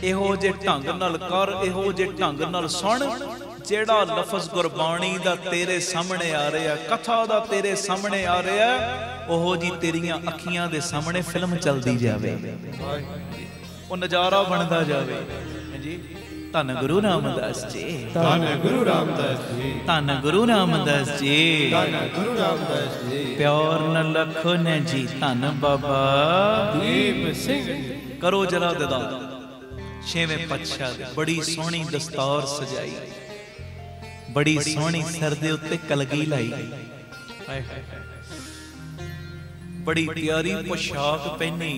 ਇਹੋ ਜੇ ਢੰਗ ਨਾਲ ਕਰ, ਇਹੋ ਜੇ ਢੰਗ ਨਾਲ ਸੁਣ, ਜਿਹੜਾ ਲਫ਼ਜ਼ ਗੁਰਬਾਣੀ ਦਾ ਤੇਰੇ ਸਾਹਮਣੇ ਆ ਰਿਹਾ, ਕਥਾ ਦਾ ਤੇਰੇ ਸਾਹਮਣੇ ਆ ਰਿਹਾ, ਉਹੋ ਜੀ ਤੇਰੀਆਂ ਅੱਖੀਆਂ ਦੇ ਸਾਹਮਣੇ ਫਿਲਮ ਚੱਲਦੀ ਜਾਵੇ, ਉਹ ਨਜ਼ਾਰਾ ਬਣਦਾ ਜਾਵੇ। ਹਾਂਜੀ, ਧੰਨ ਗੁਰੂ ਰਾਮਦਾਸ ਜੀ, ਧੰਨ ਗੁਰੂ ਰਾਮਦਾਸ ਜੀ, ਧੰਨ ਗੁਰੂ ਰਾਮਦਾਸ ਜੀ, ਧੰਨ ਗੁਰੂ ਰਾਮਦਾਸ ਜੀ। ਪਿਆਰ ਨਾਲ ਲਖੋ ਨੇ ਜੀ ਧੰਨ ਬਾਬਾ ਦੀਪ ਸਿੰਘ ਜੀ। ਕਰੋ ਜਰਾ ਦੀਦਾਰ ਛੇਵੇਂ ਪਾਤਸ਼ਾਹ ਦੀ। ਬੜੀ ਸੋਹਣੀ ਦਸਤਾਰ ਸਜਾਈ, ਬੜੀ ਸੋਹਣੀ ਸਿਰ ਦੇ ਉੱਤੇ ਕਲਗੀ ਲਾਈ, ਹਾਏ ਹਾਏ ਬੜੀ ਪਿਆਰੀ ਪੋਸ਼ਾਕ ਪਹਿਨੀ,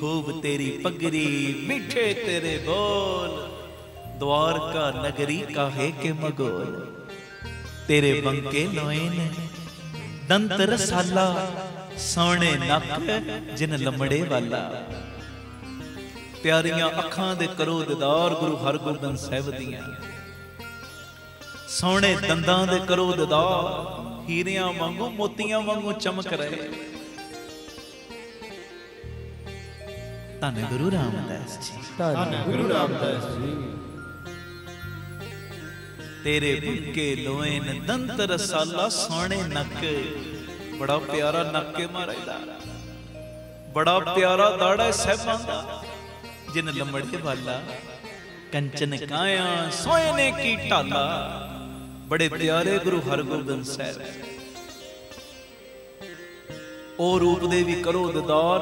ਖੂਬ ਤੇਰੀ ਪਗੜੀ, ਮਿੱਠੇ ਤੇਰੇ ਬੋਲ, द्वारका नगरी काहे के मगोल, तेरे बंके लोए ने दंत रसाला, सोने नक जिन लमड़े वाला। ਪਿਆਰੀਆਂ ਅੱਖਾਂ ਦੇ ਕਰੋ ਦੀਦਾਰ ਗੁਰੂ ਹਰਗੋਬਿੰਦ ਸਾਹਿਬ ਦੀਆਂ, ਸੋਹਣੇ ਦੰਦਾਂ ਦੇ ਕਰੋ ਦੀਦਾਰ, ਹੀਰਿਆਂ ਵਾਂਗੂ ਮੋਤੀਆਂ ਵਾਂਗੂ ਚਮਕ ਰਹੇ। ਧੰਨ ਗੁਰੂ ਰਾਮਦਾਸ ਜੀ, ਧੰਨ ਗੁਰੂ ਰਾਮਦਾਸ ਜੀ। ਤੇਰੇ ਬੁੱਕੇ ਲੋਇਨ ਦੰਤ ਰਸਾਲਾ, ਸੋਹਣੇ ਨੱਕ, ਬੜਾ ਪਿਆਰਾ ਨੱਕ ਹੈ ਮਹਾਰਾਜ ਦਾ, ਬੜਾ ਪਿਆਰਾ ਦਾੜਾ ਸਾਹਿਬਾਂ ਦਾ। ਜਿਨ ਲੰਮੜੇ ਵਾਲਾ ਕੰਚਨ ਕਾਇਆ, ਸੋਹਣੇ ਕੀ ਢਾਲਾ, ਬੜੇ ਪਿਆਰੇ ਗੁਰੂ ਹਰਗੋਬਿੰਦ ਸਾਹਿਬ। ਉਹ ਰੂਪ ਦੇ ਵੀ ਕਰੋ ਦੀਦਾਰ,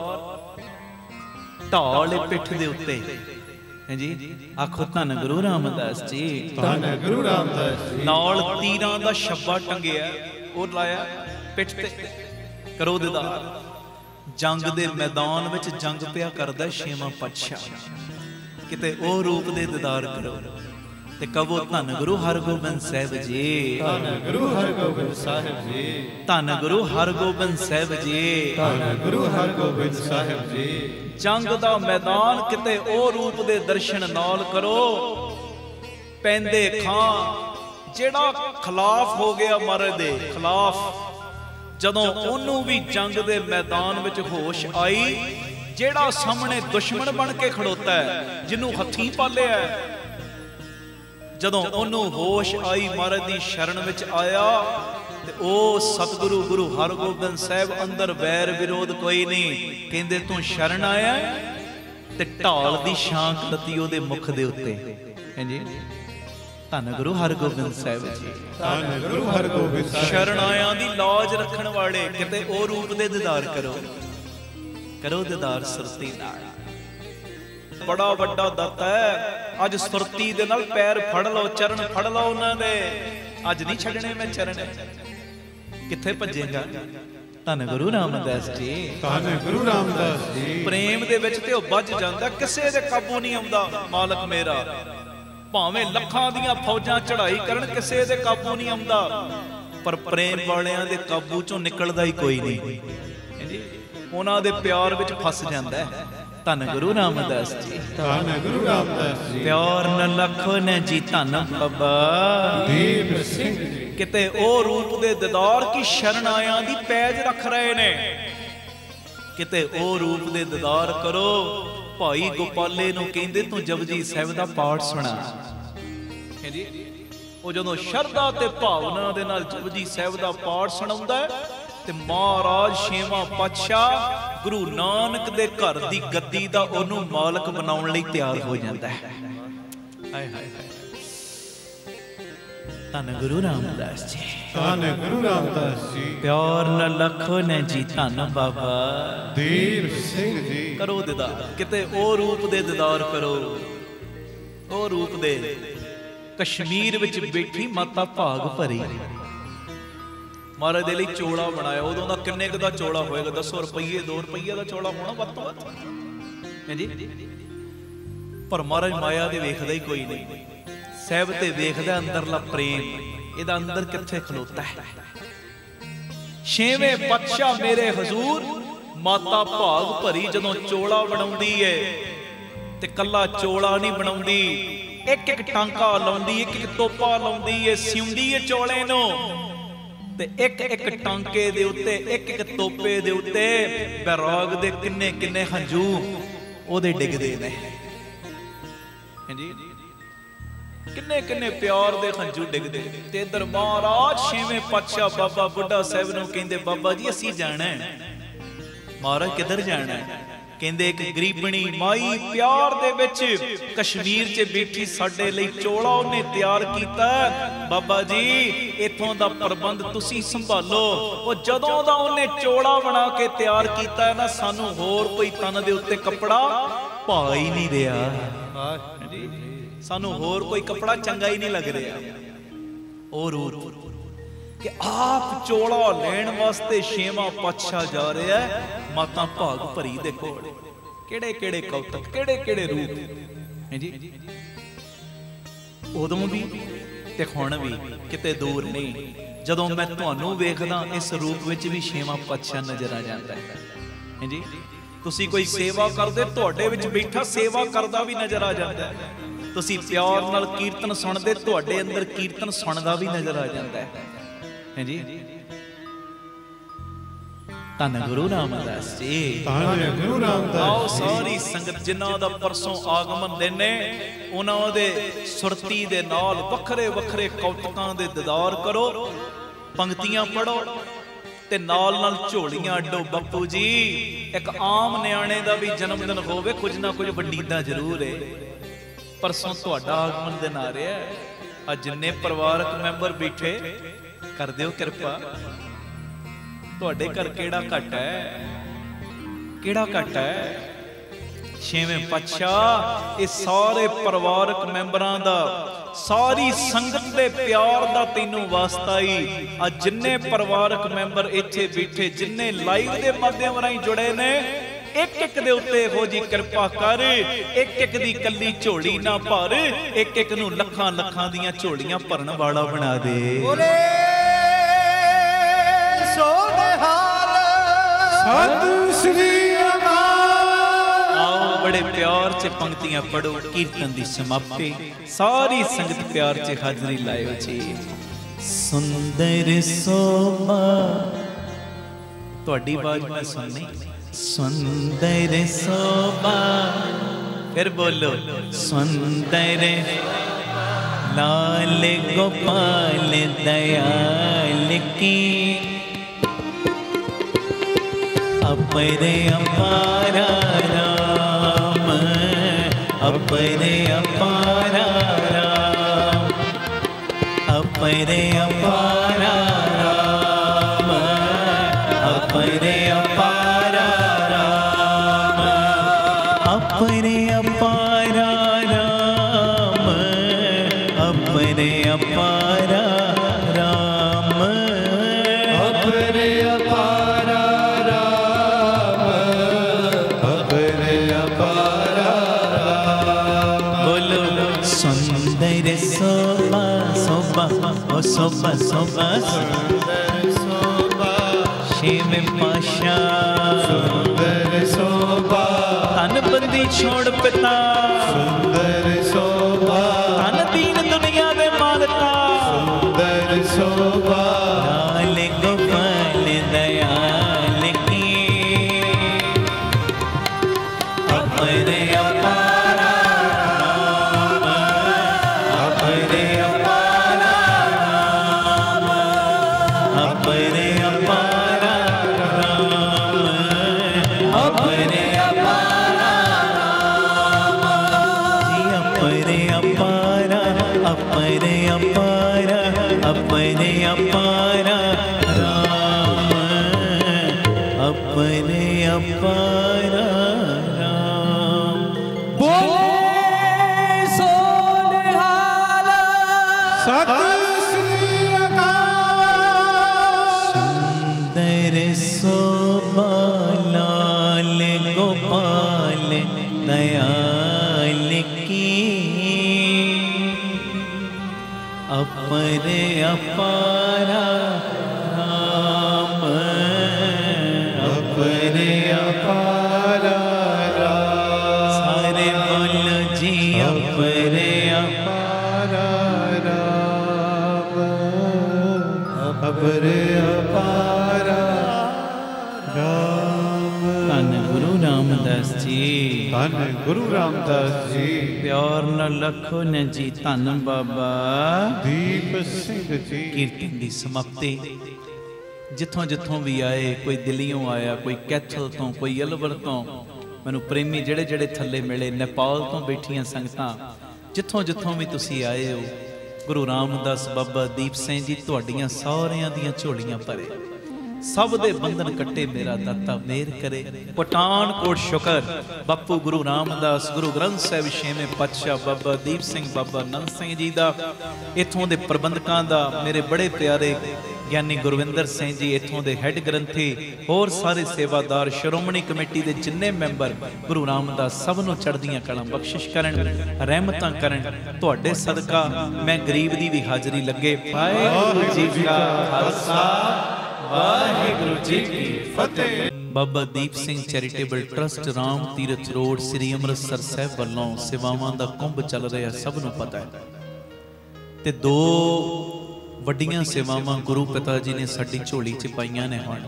ਢਾਲ ਪਿੱਠ ਦੇ ਉੱਤੇ ਹੈ ਜੀ। ਆਖੋ ਧੰਨ ਗੁਰੂ ਰਾਮਦਾਸ ਜੀ, ਧੰਨ ਗੁਰੂ ਰਾਮਦਾਸ ਜੀ। ਨਾਲ ਤੀਰਾਂ ਦਾ ਛੱਬਾ ਟੰਗਿਆ, ਉਹ ਲਾਇਆ ਪਿੱਠ ਤੇ, ਕਰੋ ਦੀਦਾਰ। ਜੰਗ ਦੇ ਮੈਦਾਨ ਵਿੱਚ ਜੰਗ ਪਿਆ ਕਰਦਾ ਛੇਵਾਂ ਪਾਤਸ਼ਾਹ, ਕਿਤੇ ਉਹ ਰੂਪ ਦੇ ਦੀਦਾਰ ਕਰੋ ਤੇ ਕਹੋ ਧੰਨ ਗੁਰੂ ਹਰਗੋਬਿੰਦ ਸਾਹਿਬ ਜੀ, ਧੰਨ ਗੁਰੂ ਹਰਗੋਬਿੰਦ ਸਾਹਿਬ ਜੀ, ਧੰਨ ਗੁਰੂ ਹਰਗੋਬਿੰਦ ਸਾਹਿਬ ਜੀ, ਧੰਨ ਗੁਰੂ ਹਰਗੋਬਿੰਦ ਸਾਹਿਬ ਜੀ। ਜੰਗ ਦਾ ਮੈਦਾਨ ਕਿਤੇ ਉਹ ਰੂਪ ਦੇ ਦਰਸ਼ਨ ਨਾਲ ਕਰੋ। ਪੈਂਦੇ ਖਾਂ ਜਿਹੜਾ ਖਿਲਾਫ ਹੋ ਗਿਆ ਮਹਾਰਾਜ ਦੇ ਖਿਲਾਫ, ਜਦੋਂ ਉਹਨੂੰ ਵੀ ਜੰਗ ਦੇ ਮੈਦਾਨ ਵਿੱਚ ਹੋਸ਼ ਆਈ, ਜਿਹੜਾ ਸਾਹਮਣੇ ਦੁਸ਼ਮਣ ਬਣ ਕੇ ਖੜੋਤਾ ਹੈ, ਜਿਹਨੂੰ ਹੱਥੀਂ ਪਾਲਿਆ, ਜਦੋਂ ਉਹਨੂੰ ਹੋਸ਼ ਆਈ, ਮਹਾਰਾਜ ਦੀ ਸ਼ਰਨ ਵਿੱਚ ਆਇਆ, ਤੇ ਉਹ ਸਤਿਗੁਰੂ ਗੁਰੂ ਹਰਗੋਬਿੰਦ ਸਾਹਿਬ ਅੰਦਰ ਵੈਰ ਵਿਰੋਧ ਕੋਈ ਨਹੀਂ, ਕਹਿੰਦੇ ਤੂੰ ਸ਼ਰਨ ਆਇਆ, ਤੇ ਢਾਲ ਦੀ ਛਾਂ ਲੱਤੀ ਉਹਦੇ ਮੁਖ ਦੇ ਉੱਤੇ। ਹਾਂਜੀ, ਧੰਨ ਗੁਰੂ ਹਰਗੋਬਿੰਦ ਸਾਹਿਬ ਜੀ, ਧੰਨ ਗੁਰੂ ਹਰਗੋਬਿੰਦ ਸਾਹਿਬ। ਸ਼ਰਨ ਆਇਆਂ ਦੀ ਲਾਜ ਰੱਖਣ ਵਾਲੇ, ਕਿਤੇ ਉਹ ਰੂਪ ਦੇ ਦੀਦਾਰ ਕਰੋ, ਕਰੋ ਦੀਦਾਰ ਸੁਰਤੀ ਨਾਲ। ਬੜਾ ਵੱਡਾ ਦਾਤਾ ਹੈ। ਅੱਜ ਸੁਰਤੀ ਦੇ ਨਾਲ ਪੈਰ ਫੜ ਲਓ, ਚਰਨ ਫੜ ਲਓ ਉਹਨਾਂ ਦੇ। ਅੱਜ ਨਹੀਂ ਛੱਡਣੇ ਮੈਂ ਚਰਨ, ਕਿੱਥੇ ਭੱਜੇਗਾ। ਧੰਨ ਗੁਰੂ ਰਾਮਦਾਸ ਜੀ, ਧੰਨ ਗੁਰੂ ਰਾਮਦਾਸ ਜੀ। ਪ੍ਰੇਮ ਦੇ ਵਿੱਚ ਤੇ ਉਹ ਵੱਜ ਜਾਂਦਾ, ਕਿਸੇ ਦੇ ਕਾਬੂ ਨਹੀਂ ਆਉਂਦਾ ਮਾਲਕ ਮੇਰਾ। ਭਾਵੇਂ ਲੱਖਾਂ ਦੀਆਂ ਫੌਜਾਂ ਚੜ੍ਹਾਈ ਕਰਨ, ਕਿਸੇ ਦੇ ਕਾਬੂ ਨਹੀਂ ਆਉਂਦਾ, ਪਰ ਪ੍ਰੇਮ ਵਾਲਿਆਂ ਦੇ ਕਾਬੂ ਚੋਂ ਨਿਕਲਦਾ ਹੀ ਕੋਈ ਨਹੀਂ, ਉਹਨਾਂ ਦੇ ਪਿਆਰ ਵਿੱਚ ਫਸ ਜਾਂਦਾ ਹੈ। ਧੰਨ ਗੁਰੂ ਰਾਮਦਾਸ ਜੀ, ਧੰਨ ਗੁਰੂ ਰਾਮਦਾਸ ਜੀ। ਪਿਆਰ ਨ ਲੱਖੋ ਨ ਜੀ ਧੰਨ ਬਾਬਾ ਦੀਪ ਸਿੰਘ ਜੀ, ਕਿਤੇ ਉਹ ਰੂਪ ਦੇ ਦੀਦਾਰ ਕੀ ਸ਼ਰਨ ਆਇਆਂ ਦੀ ਪੈਜ ਰੱਖ ਰਹੇ ਨੇ, ਕਿਤੇ ਉਹ ਰੂਪ ਦੇ ਦੀਦਾਰ ਕਰੋ। ਭਾਈ ਗੋਪਾਲੇ ਨੂੰ ਕਹਿੰਦੇ ਤੂੰ ਜਪਜੀ ਸਾਹਿਬ ਦਾ ਪਾਠ ਸੁਣਾ। ਉਹ ਜਦੋਂ ਸ਼ਰਧਾ ਤੇ ਭਾਵਨਾ ਦੇ ਨਾਲ ਜਪਜੀ ਸਾਹਿਬ ਦਾ ਪਾਠ ਸੁਣਾਉਂਦਾ, ਤੇ ਮਹਾਰਾਜ ਛੇਵਾਂ ਪਾਤਸ਼ਾਹ ਗੁਰੂ ਨਾਨਕ ਦੇ ਘਰ ਦੀ ਗੱਦੀ ਦਾ ਉਹਨੂੰ ਮਾਲਕ ਬਣਾਉਣ ਲਈ ਤਿਆਰ ਹੋ ਜਾਂਦਾ ਹੈ। ਹਾਏ ਹਾਏ ਹਾਏ, ਧੰਨ ਗੁਰੂ ਰਾਮਦਾਸ ਜੀ, ਧੰਨ ਗੁਰੂ ਰਾਮਦਾਸ ਜੀ। ਪਿਆਰ ਨ ਲੱਖੋ ਨ ਜੀ ਧੰਨ ਬਾਬਾ ਦੀਪ ਸਿੰਘ ਜੀ, ਕਰੋ ਦੀਦਾਰ, ਕਿਤੇ ਉਹ ਰੂਪ ਦੇ ਦੀਦਾਰ ਕਰੋ। ਉਹ ਰੂਪ ਦੇ ਕਸ਼ਮੀਰ ਵਿੱਚ ਬੈਠੀ ਮਾਤਾ ਭਾਗ ਭਰੀ, ਮਹਾਰਾਜ ਦੇ ਲਈ ਚੋਲਾ ਬਣਾਇਆ। ਉਦੋਂ ਦਾ ਕਿੰਨੇ ਕੁ ਦਾ ਚੋਲਾ ਹੋਏਗਾ ਦੱਸੋ? ਰੁਪਈਏ 2 ਰੁਪਈਏ ਦਾ ਚੋਲਾ ਹੋਣਾ ਵੱਧ ਤੋਂ ਵੱਧ, ਹਾਂਜੀ। ਪਰ ਮਹਾਰਾਜ ਮਾਇਆ ਦੇ ਵੇਖਦਾ ਹੀ ਕੋਈ ਨਹੀਂ, ਸਾਹਿਬ ਤੇ ਵੇਖਦਾ ਅੰਦਰਲਾ ਪ੍ਰੇਮ, ਇਹਦਾ ਅੰਦਰ ਕਿੱਥੇ ਖਲੋਤਾ ਹੈ। ਛੇਵੇਂ ਪਾਤਸ਼ਾਹ ਮੇਰੇ ਹਜ਼ੂਰ ਮਾਤਾ ਭਾਗ ਭਰੀ ਜਦੋਂ ਚੋਲਾ ਬਣਾਉਂਦੀ ਏ, ਤੇ ਕੱਲਾ ਚੋਲਾ ਨਹੀਂ ਬਣਾਉਂਦੀ, ਇੱਕ ਇੱਕ ਟਾਂਕਾ ਲਾਉਂਦੀ, ਇੱਕ ਇੱਕ ਤੋਪਾ ਲਾਉਂਦੀ ਏ, ਸਿਉਂਦੀ ਏ ਚੋਲੇ ਨੂੰ, ਤੇ ਇੱਕ ਇੱਕ ਟਾਂਕੇ ਦੇ ਉੱਤੇ, ਇੱਕ ਇੱਕ ਤੋਪੇ ਦੇ ਉੱਤੇ ਬੈਰਾਗ ਦੇ ਕਿੰਨੇ ਕਿੰਨੇ ਹੰਝੂ ਉਹਦੇ ਡਿੱਗਦੇ ਨੇ। ਹਾਂਜੀ, ਕਿੰਨੇ ਕਿੰਨੇ ਪਿਆਰ ਦੇ ਹੰਝੂ ਡਿੱਗਦੇ। ਤੇ ਇਧਰ ਮਹਾਰਾਜ ਛੇਵੇਂ ਪਾਤਸ਼ਾਹ ਬਾਬਾ ਬੁੱਢਾ ਸਾਹਿਬ ਨੂੰ ਕਹਿੰਦੇ, ਬਾਬਾ ਜੀ ਅਸੀਂ ਜਾਣਾ ਹੈ। ਮਹਾਰਾਜ ਕਿੱਧਰ ਜਾਣਾ ਹੈ? ਕਹਿੰਦੇ ਇੱਕ ਗਰੀਬਣੀ ਮਾਈ ਪਿਆਰ ਦੇ ਵਿੱਚ ਕਸ਼ਮੀਰ 'ਚ ਬੈਠੀ ਸਾਡੇ ਲਈ ਚੋਲਾ ਉਹਨੇ ਤਿਆਰ ਕੀਤਾ। ਬਾਬਾ ਜੀ ਇਥੋਂ ਦਾ ਪ੍ਰਬੰਧ ਤੁਸੀਂ ਸੰਭਾਲੋ। ਉਹ ਜਦੋਂ ਦਾ ਉਹਨੇ ਚੋਲਾ ਬਣਾ ਕੇ ਤਿਆਰ ਕੀਤਾ ਹੈ ਨਾ, ਸਾਨੂੰ ਹੋਰ ਕੋਈ ਤਨ ਦੇ ਉੱਤੇ ਕੱਪੜਾ ਭਾ ਹੀ ਨਹੀਂ ਰਿਹਾ, ਸਾਨੂੰ ਹੋਰ ਕੋਈ ਕੱਪੜਾ ਚੰਗਾ ਹੀ ਨਹੀਂ ਲੱਗ ਰਿਹਾ। ਉਹ ਰੂਪ ਕਿ ਆਪ ਚੋਲਾ ਲੈਣ ਵਾਸਤੇ ਛੇਵਾਂ ਪਾਤਸ਼ਾਹ ਜਾ ਰਿਹਾ ਹੈ ਮਾਤਾ ਭਾਗ ਭਰੀ ਦੇ ਕੋਲ। ਕਿਹੜੇ ਕਿਹੜੇ ਕੌਤਕ, ਕਿਹੜੇ ਕਿਹੜੇ ਰੂਪ ਹੈ ਜੀ। ਉਦੋਂ ਵੀ ਤੇ ਹੁਣ ਵੀ ਕਿਤੇ ਦੂਰ ਨਹੀਂ। ਜਦੋਂ ਮੈਂ ਤੁਹਾਨੂੰ ਵੇਖਦਾ, ਇਸ ਰੂਪ ਵਿੱਚ ਵੀ ਛੇਵਾਂ ਪਾਤਸ਼ਾਹ ਨਜ਼ਰ ਆ ਜਾਂਦਾ ਹੈ ਜੀ। ਤੁਸੀਂ ਕੋਈ ਸੇਵਾ ਕਰਦੇ, ਤੁਹਾਡੇ ਵਿੱਚ ਬੈਠਾ ਸੇਵਾ ਕਰਦਾ ਵੀ ਨਜ਼ਰ ਆ ਜਾਂਦਾ ਹੈ। ਤੁਸੀਂ ਪਿਆਰ ਨਾਲ ਕੀਰਤਨ ਸੁਣਦੇ, ਤੁਹਾਡੇ ਅੰਦਰ ਕੀਰਤਨ ਸੁਣਦਾ ਵੀ ਨਜ਼ਰ ਆ ਜਾਂਦਾ ਹੈ ਜੀ। ਧੰਨ ਗੁਰੂ ਰਾਮਦਾਸ ਜੀ, ਧੰਨ ਗੁਰੂ ਰਾਮਦਾਸ। ਆਓ ਸਾਰੀ ਸੰਗਤ ਜਿਨ੍ਹਾਂ ਦਾ ਪਰਸੋਂ ਆਗਮਨ ਦਿਨ ਨੇ, ਉਹਨਾਂ ਦੇ ਸੁਰਤੀ ਦੇ ਨਾਲ ਵੱਖਰੇ ਵੱਖਰੇ ਕੌਤਕਾਂ ਦੇ ਦੀਦਾਰ ਕਰੋ, ਪੰਕਤੀਆਂ ਪੜੋ ਤੇ ਨਾਲ ਨਾਲ ਝੋਲੀਆਂ ਅੱਡੋ। ਬਾਪੂ ਜੀ, ਇੱਕ ਆਮ ਨਿਆਣੇ ਦਾ ਵੀ ਜਨਮ ਦਿਨ ਹੋਵੇ, ਕੁਝ ਨਾ ਕੁਝ ਵੰਡੀਦਾ ਜ਼ਰੂਰ ਹੈ। ਪਰਸੋਂ ਤੁਹਾਡਾ ਆਗਮਨ ਦਿਨ ਆ ਰਿਹਾ ਹੈ। ਅੱਜ ਜਿੰਨੇ ਪਰਿਵਾਰਕ ਮੈਂਬਰ ਬੈਠੇ, ਕਰ ਦਿਓ ਕਿਰਪਾ। ਤੁਹਾਡੇ ਘਰ ਕਿਹੜਾ ਘਟ ਹੈ, ਕਿਹੜਾ ਘਟ ਹੈ? ਛੇਵੇਂ ਪਾਤਸ਼ਾਹ ਇਹ ਸਾਰੇ ਪਰਿਵਾਰਕ ਮੈਂਬਰਾਂ ਦਾ, ਸਾਰੀ ਸੰਗਤ ਦੇ ਪਿਆਰ ਦਾ ਤੈਨੂੰ ਵਾਸਤਾ ਹੀ। ਅੱਜ ਜਿੰਨੇ ਪਰਿਵਾਰਕ ਮੈਂਬਰ ਇੱਥੇ ਬੈਠੇ, ਜਿੰਨੇ ਲਾਈਵ ਦੇ ਮਾਧਿਅਮ ਰਾਹੀਂ ਜੁੜੇ ਨੇ, ਇੱਕ ਇੱਕ ਦੇ ਉੱਤੇ ਇਹੋ ਜੀ ਕਿਰਪਾ ਕਰ, ਇੱਕ ਇੱਕ ਦੀ ਕੱਲੀ ਝੋਲੀ ਨਾ ਭਰ, ਇੱਕ ਇੱਕ ਨੂੰ ਲੱਖਾਂ ਲੱਖਾਂ ਦੀਆਂ ਝੋਲੀਆਂ ਭਰਨ ਵਾਲਾ ਬਣਾ ਦੇ। ਸਤਿ ਸ੍ਰੀ ਅਕਾਲ। ਆਓ ਬੜੇ ਪਿਆਰ ਚ ਪੰਕਤੀਆਂ ਪੜੋ। ਕੀਰਤਨ ਦੀ ਸਮਾਪਤੀ, ਸਾਰੀ ਸੰਗਤ ਪਿਆਰ ਚ ਹਾਜ਼ਰੀ ਲਾਇਓ ਜੀ। ਸੁੰਦਰ ਸੋਭਾ, ਤੁਹਾਡੀ ਆਵਾਜ਼ ਮੈਂ ਸੁਣਨੀ। ਸੁੰਦਰ ਸੋਭਾ, ਫਿਰ ਬੋਲੋ। ਸੁੰਦਰ ਲਾਲ ਗੋਪਾਲ ਦयाल की अपरे अपारा राम, अपरे अपारा राम, अपरे अपारा राम, अपरे अपारा राम, अपरे अपारा राम, अपरे अपारा राम, अपरे अपारा राम, अपरे अपारा राम। बोलो सुंदर शोभा शोभा ओ शोभा शोभा सुंदर शोभा, शिव पाशा सुंदर शोभा, ਧਨ ਬੰਦੀ ਛੋੜ ਪਿਤਾ, सुंदर शोभा, ਧਨ ਦੀਨ ਦੁਨੀਆ ਦੇ ਮਾਲਕਾ, सुंदर शोभा, लाल गोपाल दयाल की अपरे अपारा राम, अपरे अपारा राम, अपरे अपारा राम, अपरे अपारा राम जी, अपरे अपारा, अपरे अपारा, अपने अपारा राम, अपने अपारा राम। सति श्री अकाल। सुंदर शोभा लाल गोपाल दयाल की अपरे अपारा राम, अपरे अपारा राम, सारे बोलो जी अपरे अपारा राम, अपरे अपारा राम। ਧੰਨ ਗੁਰੂ ਰਾਮਦਾਸ ਜੀ, धन गुरु रामदास जी। ਪਿਆਰ ਨਾਲ ਲਖੋ ਨੇ ਜੀ। ਧੰਨ ਬਾਬਾ दीप सिंह जी। ਕੀਰਤਨ ਦੀ ਸਮਾਪਤੀ। ਜਿੱਥੋਂ ਜਿੱਥੋਂ ਵੀ ਆਏ, ਕੋਈ ਦਿੱਲੀੋਂ ਆਇਆ, ਕੋਈ ਕੈਥਲ ਤੋਂ, ਕੋਈ ਅਲਵਰ ਤੋਂ, ਮੈਨੂੰ ਪ੍ਰੇਮੀ ਜਿਹੜੇ ਜਿਹੜੇ ਥੱਲੇ ਮਿਲੇ, ਨੇਪਾਲ ਤੋਂ ਬੈਠੀਆਂ ਸੰਗਤਾਂ, ਜਿੱਥੋਂ ਜਿੱਥੋਂ ਵੀ ਤੁਸੀਂ ਆਏ ਹੋ, ਗੁਰੂ ਰਾਮਦਾਸ ਬਾਬਾ ਦੀਪ ਸਿੰਘ ਜੀ ਤੁਹਾਡੀਆਂ ਸਾਰਿਆਂ ਦੀਆਂ ਝੋਲੀਆਂ ਭਰੇ, ਸਭ ਦੇ ਬੰਧਨ ਕੱਟੇ, ਮੇਰਾ ਦਾਤਾ ਮਿਹਰ ਕਰੇ। ਪਠਾਨਕੋਟ ਸ਼ੁਕਰ ਬਾਪੂ ਗੁਰੂ ਰਾਮਦਾਸ, ਗੁਰੂ ਗ੍ਰੰਥ ਸਾਹਿਬ ਛੇਵੇਂ ਪਾਤਸ਼ਾਹ ਬਾਬਾ ਦੀਪ ਸਿੰਘ, ਬਾਬਾ ਨੰਦ ਸਿੰਘ ਜੀ ਦਾ, ਇੱਥੋਂ ਦੇ ਪ੍ਰਬੰਧਕਾਂ ਦਾ, ਮੇਰੇ ਬੜੇ ਪਿਆਰੇ ਗਿਆਨੀ ਗੁਰਵਿੰਦਰ ਸਿੰਘ ਜੀ ਇੱਥੋਂ ਦੇ ਹੈੱਡ ਗ੍ਰੰਥੀ, ਹੋਰ ਸਾਰੇ ਸੇਵਾਦਾਰ, ਸ਼੍ਰੋਮਣੀ ਕਮੇਟੀ ਦੇ ਜਿੰਨੇ ਮੈਂਬਰ, ਗੁਰੂ ਰਾਮਦਾਸ ਸਭ ਨੂੰ ਚੜ੍ਹਦੀਆਂ ਕਲਾਂ ਬਖਸ਼ਿਸ਼ ਕਰਨ, ਰਹਿਮਤਾਂ ਕਰਨ। ਤੁਹਾਡੇ ਸਦਕਾ ਮੈਂ ਗਰੀਬ ਦੀ ਵੀ ਹਾਜ਼ਰੀ ਲੱਗੇ। ਵਾਹਿਗੁਰੂ ਜੀ ਕਾ ਖਾਲਸਾ, ਵਾਹਿਗੁਰੂ ਜੀ ਕੀ ਫਤਿਹ। Baba Deep Singh charitable trust Ram Tirath road ਸ੍ਰੀ ਅੰਮ੍ਰਿਤਸਰ ਸਾਹਿਬ ਵੱਲੋਂ ਸੇਵਾਵਾਂ ਦਾ ਕੁੰਭ ਚੱਲ ਰਿਹਾ, ਸਭ ਨੂੰ ਪਤਾ ਹੈ। ਤੇ 2 ਵੱਡੀਆਂ ਸੇਵਾਵਾਂ ਗੁਰੂ ਪਿਤਾ ਜੀ ਨੇ ਸਾਡੀ ਝੋਲੀ 'ਚ ਪਾਈਆਂ ਨੇ। ਹੁਣ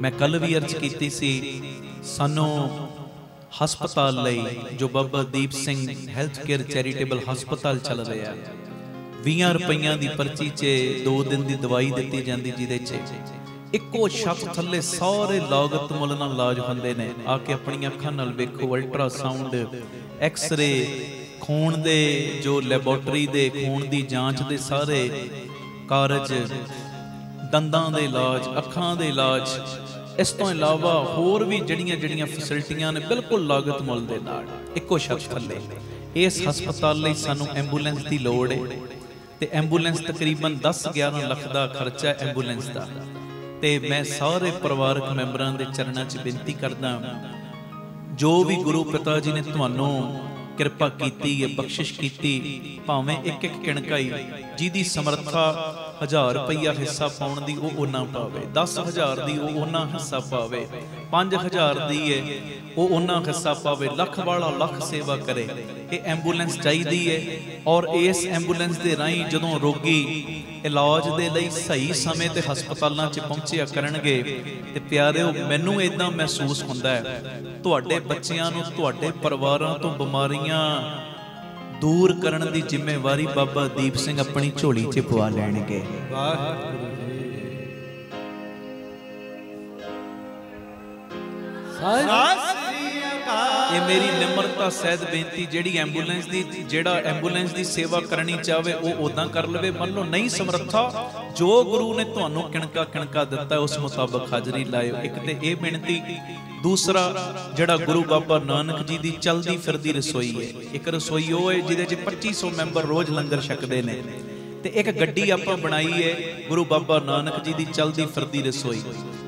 ਮੈਂ ਕੱਲ ਵੀ ਅਰਜ਼ ਕੀਤੀ ਸੀ, ਸਾਨੂੰ ਹਸਪਤਾਲ ਲਈ ਜੋ Baba Deep Singh health care charitable ਹਸਪਤਾਲ ਚੱਲ ਰਿਹਾ, 20 ਰੁਪਈਆਂ ਦੀ ਪਰਚੀ 'ਚ 2 ਦਿਨ ਦੀ ਦਵਾਈ ਦਿੱਤੀ ਜਾਂਦੀ, ਜਿਹਦੇ 'ਚ ਇੱਕੋ ਛੱਤ ਥੱਲੇ ਸਾਰੇ ਲਾਗਤ ਮੁੱਲ ਨਾਲ ਇਲਾਜ ਹੁੰਦੇ ਨੇ। ਆ ਕੇ ਆਪਣੀਆਂ ਅੱਖਾਂ ਨਾਲ ਵੇਖੋ, ਅਲਟਰਾਸਾਊਂਡ, ਐਕਸ-ਰੇ, ਖੂਨ ਦੇ ਜੋ ਲੈਬੋਰਟਰੀ ਦੇ ਖੂਨ ਦੀ ਜਾਂਚ ਦੇ ਸਾਰੇ ਕਾਰਜ, ਦੰਦਾਂ ਦੇ ਇਲਾਜ, ਅੱਖਾਂ ਦੇ ਇਲਾਜ, ਇਸ ਤੋਂ ਇਲਾਵਾ ਹੋਰ ਵੀ ਜਿਹੜੀਆਂ ਫੈਸਿਲਿਟੀਆਂ ਨੇ ਬਿਲਕੁਲ ਲਾਗਤ ਮੁੱਲ ਦੇ ਨਾਲ ਇੱਕੋ ਛੱਤ ਥੱਲੇ। ਇਸ ਹਸਪਤਾਲ ਲਈ ਸਾਨੂੰ ਐਂਬੂਲੈਂਸ ਦੀ ਲੋੜ ਹੈ ਤੇ ਐਂਬੂਲੈਂਸ ਤਕਰੀਬਨ 10-11 ਲੱਖ ਦਾ ਖਰਚਾ ਐਂਬੂਲੈਂਸ ਦਾ। ਤੇ ਮੈਂ ਸਾਰੇ ਪਰਿਵਾਰਕ ਮੈਂਬਰਾਂ ਦੇ ਚਰਨਾਂ 'ਚ ਬੇਨਤੀ ਕਰਦਾ, ਜੋ ਵੀ ਗੁਰੂ ਪਿਤਾ ਜੀ ਨੇ ਤੁਹਾਨੂੰ ਕਿਰਪਾ ਕੀਤੀ ਹੈ, ਬਖਸ਼ਿਸ਼ ਕੀਤੀ, ਭਾਵੇਂ ਇੱਕ ਕਿਣਕਾਈ, ਜਿਹਦੀ ਸਮਰੱਥਾ 1000 ਰੁਪਈਆ ਹਿੱਸਾ ਪਾਉਣ ਦੀ ਉਹ ਉਹਨਾਂ ਪਾਵੇ, 10,000 ਦੀ ਉਹ ਉਹਨਾਂ ਹਿੱਸਾ ਪਾਵੇ, 5,000 ਦੀ ਹੈ ਉਹ ਉਹਨਾਂ ਹਿੱਸਾ ਪਾਵੇ, ਲੱਖ ਵਾਲਾ ਲੱਖ ਸੇਵਾ ਕਰੇ। ਇਹ ਐਂਬੂਲੈਂਸ ਚਾਹੀਦੀ ਹੈ ਔਰ ਇਸ ਐਂਬੂਲੈਂਸ ਦੇ ਰਾਹੀਂ ਜਦੋਂ ਰੋਗੀ ਇਲਾਜ ਦੇ ਲਈ ਸਹੀ ਸਮੇਂ ਤੇ ਹਸਪਤਾਲਾਂ 'ਚ ਪਹੁੰਚਿਆ ਕਰਨਗੇ ਤੇ ਪਿਆਰਿਓ, ਮੈਨੂੰ ਇਦਾਂ ਮਹਿਸੂਸ ਹੁੰਦਾ ਹੈ ਤੁਹਾਡੇ ਬੱਚਿਆਂ ਨੂੰ, ਤੁਹਾਡੇ ਪਰਿਵਾਰਾਂ ਤੋਂ ਬਿਮਾਰੀਆਂ ਦੂਰ ਕਰਨ ਦੀ ਜ਼ਿੰਮੇਵਾਰੀ ਬਾਬਾ ਦੀਪ ਸਿੰਘ ਆਪਣੀ ਝੋਲੀ 'ਚ ਪਵਾ ਲੈਣਗੇ। ਵਾਹਿਗੁਰੂ ਜੀ। ਇਹ ਮੇਰੀ ਨਿਮਰਤਾ ਸਹਿਤ ਬੇਨਤੀ, ਜਿਹੜੀ ਐਂਬੂਲੈਂਸ ਦੀ ਸੇਵਾ ਕਰਨੀ ਚਾਹਵੇ ਉਹ ਉਦਾਂ ਕਰ ਲਵੇ। ਮੰਨ ਲਓ ਨਹੀਂ ਸਮਰੱਥਾ, ਜੋ ਗੁਰੂ ਨੇ ਤੁਹਾਨੂੰ ਕਿਣਕਾ ਦਿੱਤਾ ਉਸ ਮੁਤਾਬਕ ਹਾਜ਼ਰੀ ਲਾਇਓ। ਇੱਕ ਤੇ ਇਹ ਬੇਨਤੀ। ਦੂਸਰਾ, ਜਿਹੜਾ ਗੁਰੂ ਬਾਬਾ ਨਾਨਕ ਜੀ ਦੀ ਚਲਦੀ ਫਿਰਦੀ ਰਸੋਈ ਹੈ, ਇੱਕ ਰਸੋਈ ਉਹ ਹੈ ਜਿਹਦੇ 'ਚ 2500 ਮੈਂਬਰ ਰੋਜ਼ ਲੰਗਰ ਛਕਦੇ ਨੇ, ਤੇ ਇੱਕ ਗੱਡੀ ਆਪਾਂ ਬਣਾਈ ਹੈ ਗੁਰੂ ਬਾਬਾ ਨਾਨਕ ਜੀ ਦੀ ਚਲਦੀ ਫਿਰਦੀ ਰਸੋਈ,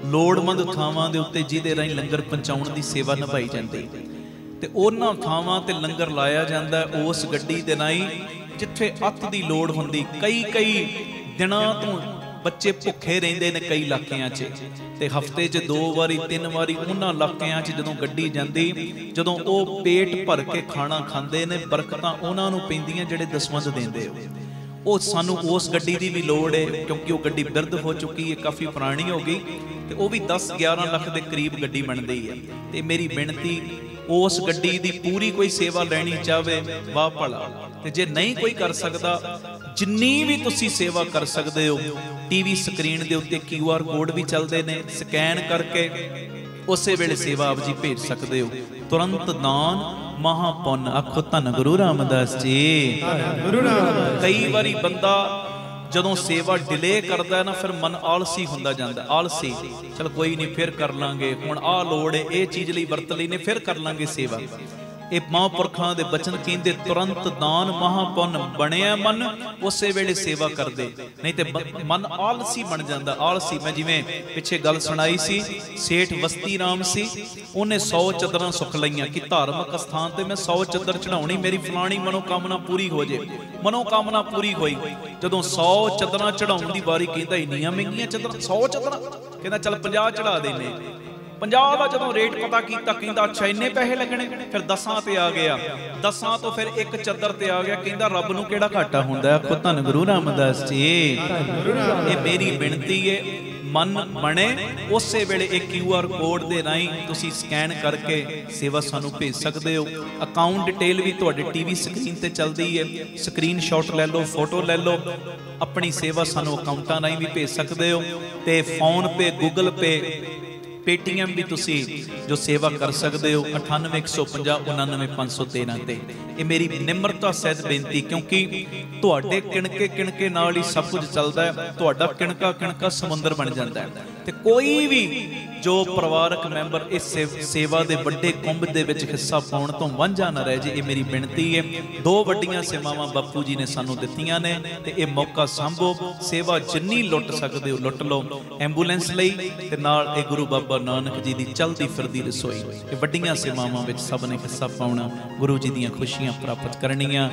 ਲੋੜਵੰਦ ਥਾਵਾਂ ਦੇ ਉੱਤੇ ਜਿਹਦੇ ਰਾਹੀਂ ਲੰਗਰ ਪਹੁੰਚਾਉਣ ਦੀ ਸੇਵਾ ਨਿਭਾਈ ਜਾਂਦੀ। ਤੇ ਉਹਨਾਂ ਥਾਵਾਂ ਤੇ ਲੰਗਰ ਲਾਇਆ ਜਾਂਦਾ ਉਸ ਗੱਡੀ ਦੇ ਰਾਹੀਂ ਜਿੱਥੇ ਅੱਤ ਦੀ ਲੋੜ ਹੁੰਦੀ। ਕਈ ਦਿਨਾਂ ਤੋਂ ਬੱਚੇ ਭੁੱਖੇ ਰਹਿੰਦੇ ਨੇ ਕਈ ਇਲਾਕਿਆਂ 'ਚ, ਤੇ ਹਫ਼ਤੇ 'ਚ 2 ਵਾਰੀ 3 ਵਾਰੀ ਉਹਨਾਂ ਇਲਾਕਿਆਂ 'ਚ ਜਦੋਂ ਗੱਡੀ ਜਾਂਦੀ, ਜਦੋਂ ਉਹ ਪੇਟ ਭਰ ਕੇ ਖਾਣਾ ਖਾਂਦੇ ਨੇ, ਬਰਕਤਾਂ ਉਹਨਾਂ ਨੂੰ ਪੈਂਦੀਆਂ ਜਿਹੜੇ ਦਸਵੰਧ ਦਿੰਦੇ ਹੋ। ਉਹ ਸਾਨੂੰ ਉਸ ਗੱਡੀ ਦੀ ਵੀ ਲੋੜ ਹੈ, ਕਿਉਂਕਿ ਉਹ ਗੱਡੀ ਬਿਰਧ ਹੋ ਚੁੱਕੀ ਹੈ, ਕਾਫੀ ਪੁਰਾਣੀ ਹੋ ਗਈ, ਤੇ ਉਹ ਵੀ 10-11 ਲੱਖ ਦੇ ਕਰੀਬ ਗੱਡੀ ਬਣਦੀ ਹੈ। ਤੇ ਮੇਰੀ ਬੇਨਤੀ, ਉਸ ਗੱਡੀ ਦੀ ਪੂਰੀ ਕੋਈ ਸੇਵਾ ਲੈਣੀ ਚਾਹਵੇ, ਵਾਹ ਭਲਾ। ਤੇ ਜੇ ਨਹੀਂ ਕੋਈ ਕਰ ਸਕਦਾ, ਜਿੰਨੀ ਵੀ ਤੁਸੀਂ ਸੇਵਾ ਕਰ ਸਕਦੇ ਹੋ, ਟੀਵੀ ਸਕਰੀਨ ਦੇ ਉੱਤੇ QR ਕੋਡ ਵੀ ਚੱਲਦੇ ਨੇ, ਸਕੈਨ ਕਰਕੇ ਉਸੇ ਵੇਲੇ ਸੇਵਾ ਆਪ ਜੀ ਭੇਜ ਸਕਦੇ ਹੋ। ਤੁਰੰਤ ਦਾਨ ਮਹਾਪੁੰਨ। ਆਖੋ ਧੰਨ ਗੁਰੂ ਰਾਮਦਾਸ ਜੀ। ਕਈ ਵਾਰੀ ਬੰਦਾ ਜਦੋਂ ਸੇਵਾ ਡਿਲੇ ਕਰਦਾ ਨਾ, ਫਿਰ ਮਨ ਆਲਸੀ ਹੁੰਦਾ ਜਾਂਦਾ, ਆਲਸੀ, ਚਲ ਕੋਈ ਨਹੀਂ ਫਿਰ ਕਰ ਲਾਂਗੇ, ਹੁਣ ਆਹ ਲੋੜ ਹੈ, ਇਹ ਚੀਜ਼ ਲਈ ਵਰਤ ਲਈ ਨੇ, ਫਿਰ ਕਰ ਲਾਂਗੇ ਸੇਵਾ। ਇਹ ਮਹਾਂਪੁਰਖਾਂ ਦੇ ਬਚਨ ਕਹਿੰਦੇ, ਤੁਰੰਤ ਦਾਨ ਮਹਾਪੁੰਨ, ਬਣਿਆ ਮਨ ਉਸੇ ਵੇਲੇ ਸੇਵਾ ਕਰਦੇ, ਨਹੀਂ ਤੇ ਮਨ ਆਲਸੀ ਬਣ ਜਾਂਦਾ, ਆਲਸੀ। ਮੈਂ ਜਿਵੇਂ ਪਿੱਛੇ ਗੱਲ ਸੁਣਾਈ ਸੀ, ਸੇਠ ਵਸਤੀ ਰਾਮ ਸੀ, ਉਹਨੇ 100 ਚੱਦਰਾਂ ਸੁੱਖ ਲਈਆਂ ਕਿ ਧਾਰਮਿਕ ਸਥਾਨ ਤੇ ਮੈਂ 100 ਚੱਦਰ ਚੜਾਉਣੀ, ਮੇਰੀ ਫਲਾਣੀ ਮਨੋਕਾਮਨਾ ਪੂਰੀ ਹੋ ਜੇ। ਮਨੋਕਾਮਨਾ ਪੂਰੀ ਹੋਈ, ਜਦੋਂ 100 ਚੱਦਰਾਂ ਚੜਾਉਣ ਦੀ ਵਾਰੀ ਕਹਿੰਦਾ ਇੰਨੀਆਂ ਮਹਿੰਗੀਆਂ ਚੱਦਰਾਂ, 100 ਚੱਦਰਾਂ, ਕਹਿੰਦਾ ਚੱਲ 50 ਚੜਾ ਦੇਨੇ। 50 ਦਾ ਜਦੋਂ ਰੇਟ ਪਤਾ ਕੀਤਾ, ਕਹਿੰਦਾ ਅੱਛਾ ਇੰਨੇ ਪੈਸੇ ਲੱਗਣੇ। ਫਿਰ 10 ਤੇ ਆ ਗਿਆ, 10 ਤੋਂ ਫਿਰ ਇੱਕ ਚੱਦਰ ਤੇ ਆ ਗਿਆ, ਕਹਿੰਦਾ ਰੱਬ ਨੂੰ ਕਿਹੜਾ ਘਾਟਾ ਹੁੰਦਾ। ਆਖੋ ਧੰਨ ਗੁਰੂ ਰਾਮਦਾਸ ਜੀ। ਇਹ ਮੇਰੀ ਬੇਨਤੀ ਹੈ, ਮਨ ਬਣੇ ਉਸੇ ਵੇਲੇ ਇਹ QR ਕੋਡ ਦੇ ਰਾਹੀਂ ਤੁਸੀਂ ਸਕੈਨ ਕਰਕੇ ਸੇਵਾ ਸਾਨੂੰ ਭੇਜ ਸਕਦੇ ਹੋ। ਅਕਾਊਂਟ ਡਿਟੇਲ ਵੀ ਤੁਹਾਡੇ ਟੀਵੀ ਸਕਰੀਨ ਤੇ ਚੱਲਦੀ ਹੈ, ਸਕਰੀਨਸ਼ਾਟ ਲੈ ਲਓ, ਫੋਟੋ ਲੈ ਲਓ, ਆਪਣੀ ਸੇਵਾ ਸਾਨੂੰ ਅਕਾਊਂਟਾਂ ਰਾਹੀਂ ਵੀ ਭੇਜ ਸਕਦੇ ਹੋ। ਤੇ ਫੋਨ ਪੇ, ਗੂਗਲ ਪੇ, ਪੇਟੀਐਮ ਵੀ ਤੁਸੀਂ ਜੋ ਸੇਵਾ ਕਰ ਸਕਦੇ ਹੋ 98 150 99 513 ਤੇ। ਇਹ ਮੇਰੀ ਨਿਮਰਤਾ ਸਹਿਤ ਬੇਨਤੀ, ਕਿਉਂਕਿ ਤੁਹਾਡੇ ਕਿਣਕੇ ਨਾਲ ਹੀ ਸਭ ਕੁਝ ਚੱਲਦਾ ਹੈ। ਤੁਹਾਡਾ ਕਿਣਕਾ ਸਮੁੰਦਰ ਬਣ ਜਾਂਦਾ ਹੈ। ਤੇ ਕੋਈ ਵੀ ਜੋ ਪਰਿਵਾਰਕ ਮੈਂਬਰ ਇਸ ਸੇਵਾ ਦੇ ਵੱਡੇ ਕੁੰਭ ਦੇ ਵਿੱਚ ਹਿੱਸਾ ਪਾਉਣ ਤੋਂ ਵਾਂਝਾ ਨਾ ਰਹਿ ਜੇ, ਇਹ ਮੇਰੀ ਬੇਨਤੀ ਹੈ। 2 ਵੱਡੀਆਂ ਸੇਵਾਵਾਂ ਬਾਪੂ ਜੀ ਨੇ ਸਾਨੂੰ ਦਿੱਤੀਆਂ ਨੇ, ਤੇ ਇਹ ਮੌਕਾ ਸਾਂਭੋ। ਸੇਵਾ ਜਿੰਨੀ ਲੁੱਟ ਸਕਦੇ ਹੋ ਲੁੱਟ ਲਓ, ਐਂਬੂਲੈਂਸ ਲਈ ਤੇ ਨਾਲ ਇਹ ਗੁਰੂ ਬਾਬਾ ਨਾਨਕ ਜੀ ਦੀ ਚਲਦੀ ਫਿਰਦੀ ਰਸੋਈ। ਇਹ ਵੱਡੀਆਂ ਸੇਵਾਵਾਂ ਵਿੱਚ ਸਭ ਨੇ ਹਿੱਸਾ ਪਾਉਣਾ, ਗੁਰੂ ਜੀ ਦੀਆਂ ਖੁਸ਼ੀਆਂ ਪ੍ਰਾਪਤ ਕਰਨੀਆਂ।